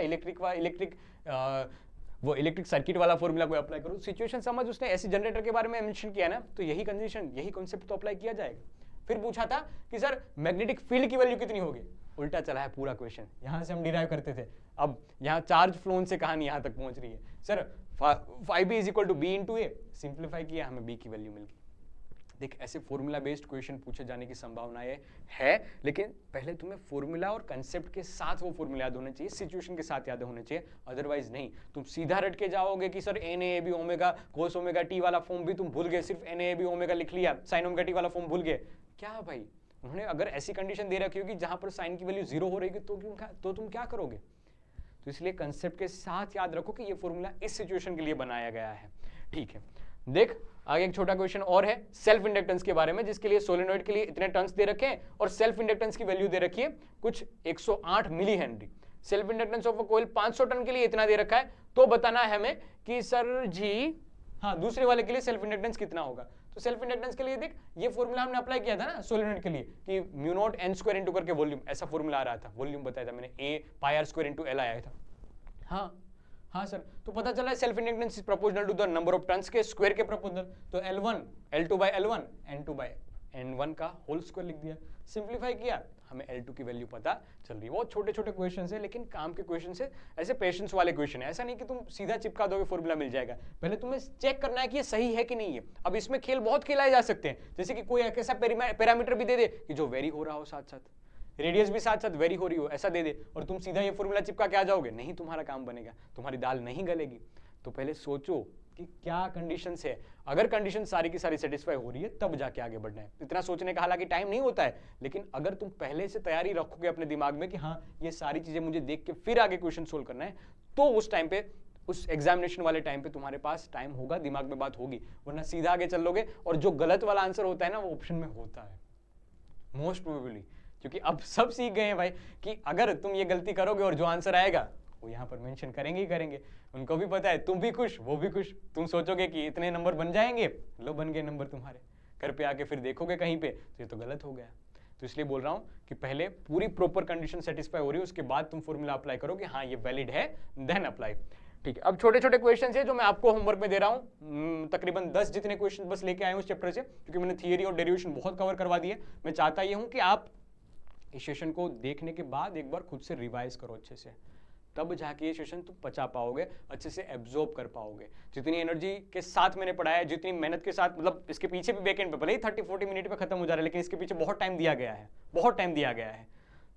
[SPEAKER 1] इलेक्ट्रिक सर्किट वाला फॉर्मूला को अप्लाई करो। सिचुएशन समझ, उसने ऐसी जनरेटर के बारे में मेंशन किया ना, तो यही कंडीशन यही कॉन्सेप्ट तो अप्लाई किया जाएगा। फिर पूछा था कि सर मैग्नेटिक फील्ड की वैल्यू कितनी होगी, उल्टा चला है पूरा क्वेश्चन। यहां से हम डिराइव करते थे, अब यहां चार्ज फ्लोन से कहानी यहां तक पहुंच रही है। Sir phi B is equal to B into A, simplify किया हमें बी की वैल्यू मिल गई। देख, ऐसे फॉर्मूला बेस्ड क्वेश्चन पूछे जाने की संभावनाएं है, लेकिन पहले तुम्हें फॉर्मूला और कंसेप्ट के साथ वो फॉर्मूला याद होने चाहिए, सिचुएशन के साथ याद होने चाहिए। अदरवाइज नहीं, तुम सीधा रट के जाओगे कि sir N A B omega cos omega t वाला फॉर्म भी तुम भूल गए, सिर्फ एन ए बी ओमेगा लिख लिया, साइन ओमेगा टी वाला फॉर्म भूल गए। क्या भाई, उन्होंने अगर ऐसी कंडीशन दे रखी होगी जहां पर साइन की वैल्यू 0 हो रही तो तुम क्या करोगे? तो इसलिए कंसेप्ट के साथ याद रखो कि ये फॉर्मूला इस सिचुएशन के लिए बनाया गया है। ठीक है, देख आगे एक छोटा क्वेश्चन और है सेल्फ इंडक्टेंस के बारे में, जिसके लिए सोलेनॉइड के लिए इतने टर्न्स दे रखे हैं और सेल्फ इंडक्टेंस की वैल्यू दे रखी है कुछ 108 millihenry. Self inductance of a coil 500 turn के लिए इतना दे रखा है, तो बताना है हमें कि सर जी हाँ दूसरे वाले के लिए सेल्फ इंडक्टेंस कितना होगा। तो सेल्फ इंडक्टेंस के लिए देख, ये फॉर्मूला हमने अप्लाई किया था ना सोलेनॉइड के लिए कि mu naught N square into करके वॉल्यूम, ऐसा फॉर्मूला आ रहा था, वॉल्यूम बताया था मैंने, A pi R square into L आया था। हाँ सर, तो पता चला है self inductance is proportional to the number of turns के स्क्वायर के प्रोपोर्शनल। तो L1 L2 bye L1 N2 bye N1 का होल स्क्वायर लिख दिया, सिंप्लीफाई किया, हमें L2 की वैल्यू पता चल रही है। बहुत छोटे छोटे क्वेश्चन है, लेकिन काम के क्वेश्चन है, ऐसे पेशेंस वाले क्वेश्चन है। ऐसा नहीं कि तुम सीधा चिपका दोगे फॉर्मूला मिल जाएगा, पहले तुम्हें चेक करना है कि ये सही है कि नहीं है। अब इसमें खेल बहुत खेलाए जा सकते हैं, जैसे कि कोई ऐसा पैरामीटर भी दे दे कि जो वेरी हो रहा हो, साथ साथ रेडियस भी साथ साथ वेरी हो रही हो, ऐसा दे दे और तुम सीधा ये फॉर्मूला चिपका के आ जाओगे, नहीं तुम्हारा काम बनेगा, तुम्हारी दाल नहीं गलेगी। तो पहले सोचो कि क्या कंडीशंस है, अगर कंडीशन सारी की सारी सेटिस्फाई हो रही है तब जाके आगे बढ़ना है। इतना सोचने का हालांकि टाइम नहीं होता है, लेकिन अगर तुम पहले से तैयारी रखोगे अपने दिमाग में कि हाँ ये सारी चीजें मुझे देख के फिर आगे क्वेश्चन सोल्व करना है, तो उस टाइम पे, उस एग्जामिनेशन वाले टाइम पे तुम्हारे पास टाइम होगा, दिमाग में बात होगी, वरना सीधा आगे चल लोगे और जो गलत वाला आंसर होता है ना वो ऑप्शन में होता है मोस्ट प्रोबेबली। क्योंकि अब सब सीख गए हैं भाई कि अगर तुम ये गलती करोगे और जो आंसर आएगा वो यहाँ पर मेंशन करेंगे ही करेंगे। उनको भी पता है, तुम भी खुश वो भी खुश। तुम सोचोगे कि इतने नंबर बन जाएंगे, लो बन गए नंबर तुम्हारे, घर पे आके फिर देखोगे कहीं पे तो ये तो गलत हो गया। तो इसलिए बोल रहा हूँ कि पहले पूरी प्रॉपर कंडीशन सेटिस्फाई हो रही है, उसके बाद तुम फॉर्मूला अप्लाई करो कि हाँ ये वैलिड है, देन अप्लाई। ठीक है, अब छोटे छोटे क्वेश्चन है जो मैं आपको होमवर्क में दे रहा हूँ, तकरीबन 10 जितने क्वेश्चन बस लेके आए हूँ इस चैप्टर से, क्योंकि मैंने थियरी और डेरिवेशन बहुत कवर करवा दिए। मैं चाहता ये हूँ कि आप इस सेशन को देखने के बाद एक बार खुद से रिवाइज करो अच्छे से, तब जाके ये सेशन तुम पचा पाओगे, अच्छे से एब्जॉर्ब कर पाओगे। जितनी एनर्जी के साथ मैंने पढ़ाया है, जितनी मेहनत के साथ, मतलब इसके पीछे भी बैकेंड पे भले ही 30-40 मिनट पे खत्म हो जा रहा है, लेकिन इसके पीछे बहुत टाइम दिया गया है, बहुत टाइम दिया गया है।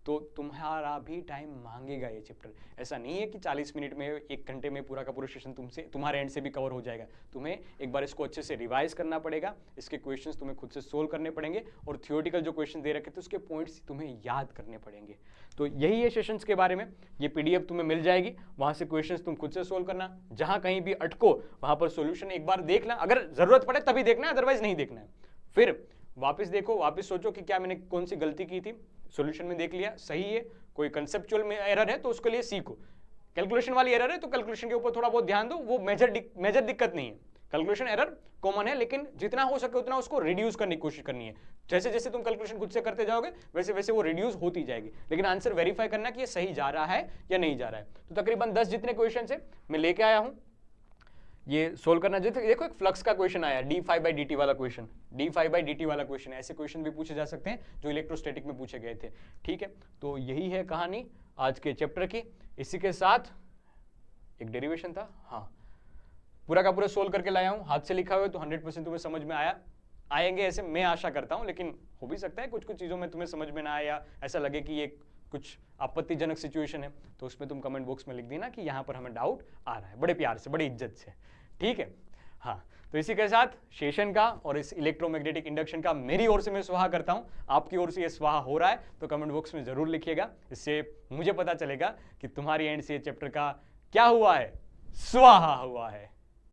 [SPEAKER 1] तो तुम्हारा भी टाइम मांगेगा ये चैप्टर। ऐसा नहीं है कि 40 मिनट में 1 घंटे में पूरा का पूरा सेशन तुमसे तुम्हारे एंड से भी कवर हो जाएगा। तुम्हें एक बार इसको अच्छे से रिवाइज करना पड़ेगा, इसके क्वेश्चंस तुम्हें खुद से सोल्व करने पड़ेंगे और थियोरेटिकल जो क्वेश्चन दे रखे थे उसके पॉइंट्स तुम्हें याद करने पड़ेंगे। तो यही है सेशंस के बारे में। ये PDF तुम्हें मिल जाएगी, वहां से क्वेश्चंस तुम खुद से सोल्व करना, जहां कहीं भी अटको वहां पर सोल्यूशन एक बार देखना, अगर जरूरत पड़े तभी देखना, अदरवाइज नहीं देखना है। फिर वापस देखो, वापस सोचो कि क्या मैंने कौन सी गलती की थी, सॉल्यूशन में देख लिया सही है, कोई कंसेप्चुअल में एरर है तो उसके लिए सीखो, कैलकुलेशन वाली एरर है तो कैलकुलेशन के ऊपर थोड़ा बहुत ध्यान दो, वो मेजर दिक्कत नहीं है। कैलकुलेशन एरर कॉमन है, लेकिन जितना हो सके उतना उसको रिड्यूस करने की कोशिश करनी है। जैसे जैसे तुम कैलकुलेशन खुद से करते जाओगे वैसे वैसे वो रिड्यूस होती जाएगी, लेकिन आंसर वेरीफाई करना कि ये सही जा रहा है या नहीं जा रहा है। तो तकरीबन 10 जितने क्वेश्चन है मैं लेके आया हूं। ये सोल्व करना चाहिए। देखो एक फ्लक्स का क्वेश्चन आया, d5/dt वाला क्वेश्चन, d5/dt वाला क्वेश्चन, ऐसे क्वेश्चन भी पूछे जा सकते हैं जो इलेक्ट्रोस्टैटिक में पूछे गए थे। ठीक है, तो यही है कहानी आज के चैप्टर की। इसी के साथ एक डेरिवेशन था, हाँ, पूरा का पूरा सोल्व करके लाया हूं, हाथ से लिखा हुआ, तो 100% तुम्हें समझ में आएंगे ऐसे मैं आशा करता हूं, लेकिन हो भी सकता है कुछ कुछ चीजों में तुम्हें समझ में ना आए या ऐसा लगे कि ये कुछ आपत्तिजनक सिचुएशन है, तो उसमें तुम कमेंट बॉक्स में लिख देना कि यहाँ पर हमें डाउट आ रहा है, बड़े प्यार से, बड़ी इज्जत से। ठीक है, हाँ, तो इसी के साथ सेशन का और इस इलेक्ट्रोमैग्नेटिक इंडक्शन का मेरी ओर से मैं स्वाहा करता हूं। आपकी ओर से ये स्वाहा हो रहा है तो कमेंट बॉक्स में जरूर लिखिएगा, इससे मुझे पता चलेगा कि तुम्हारी एंड से चैप्टर का क्या हुआ है, स्वाहा हुआ है।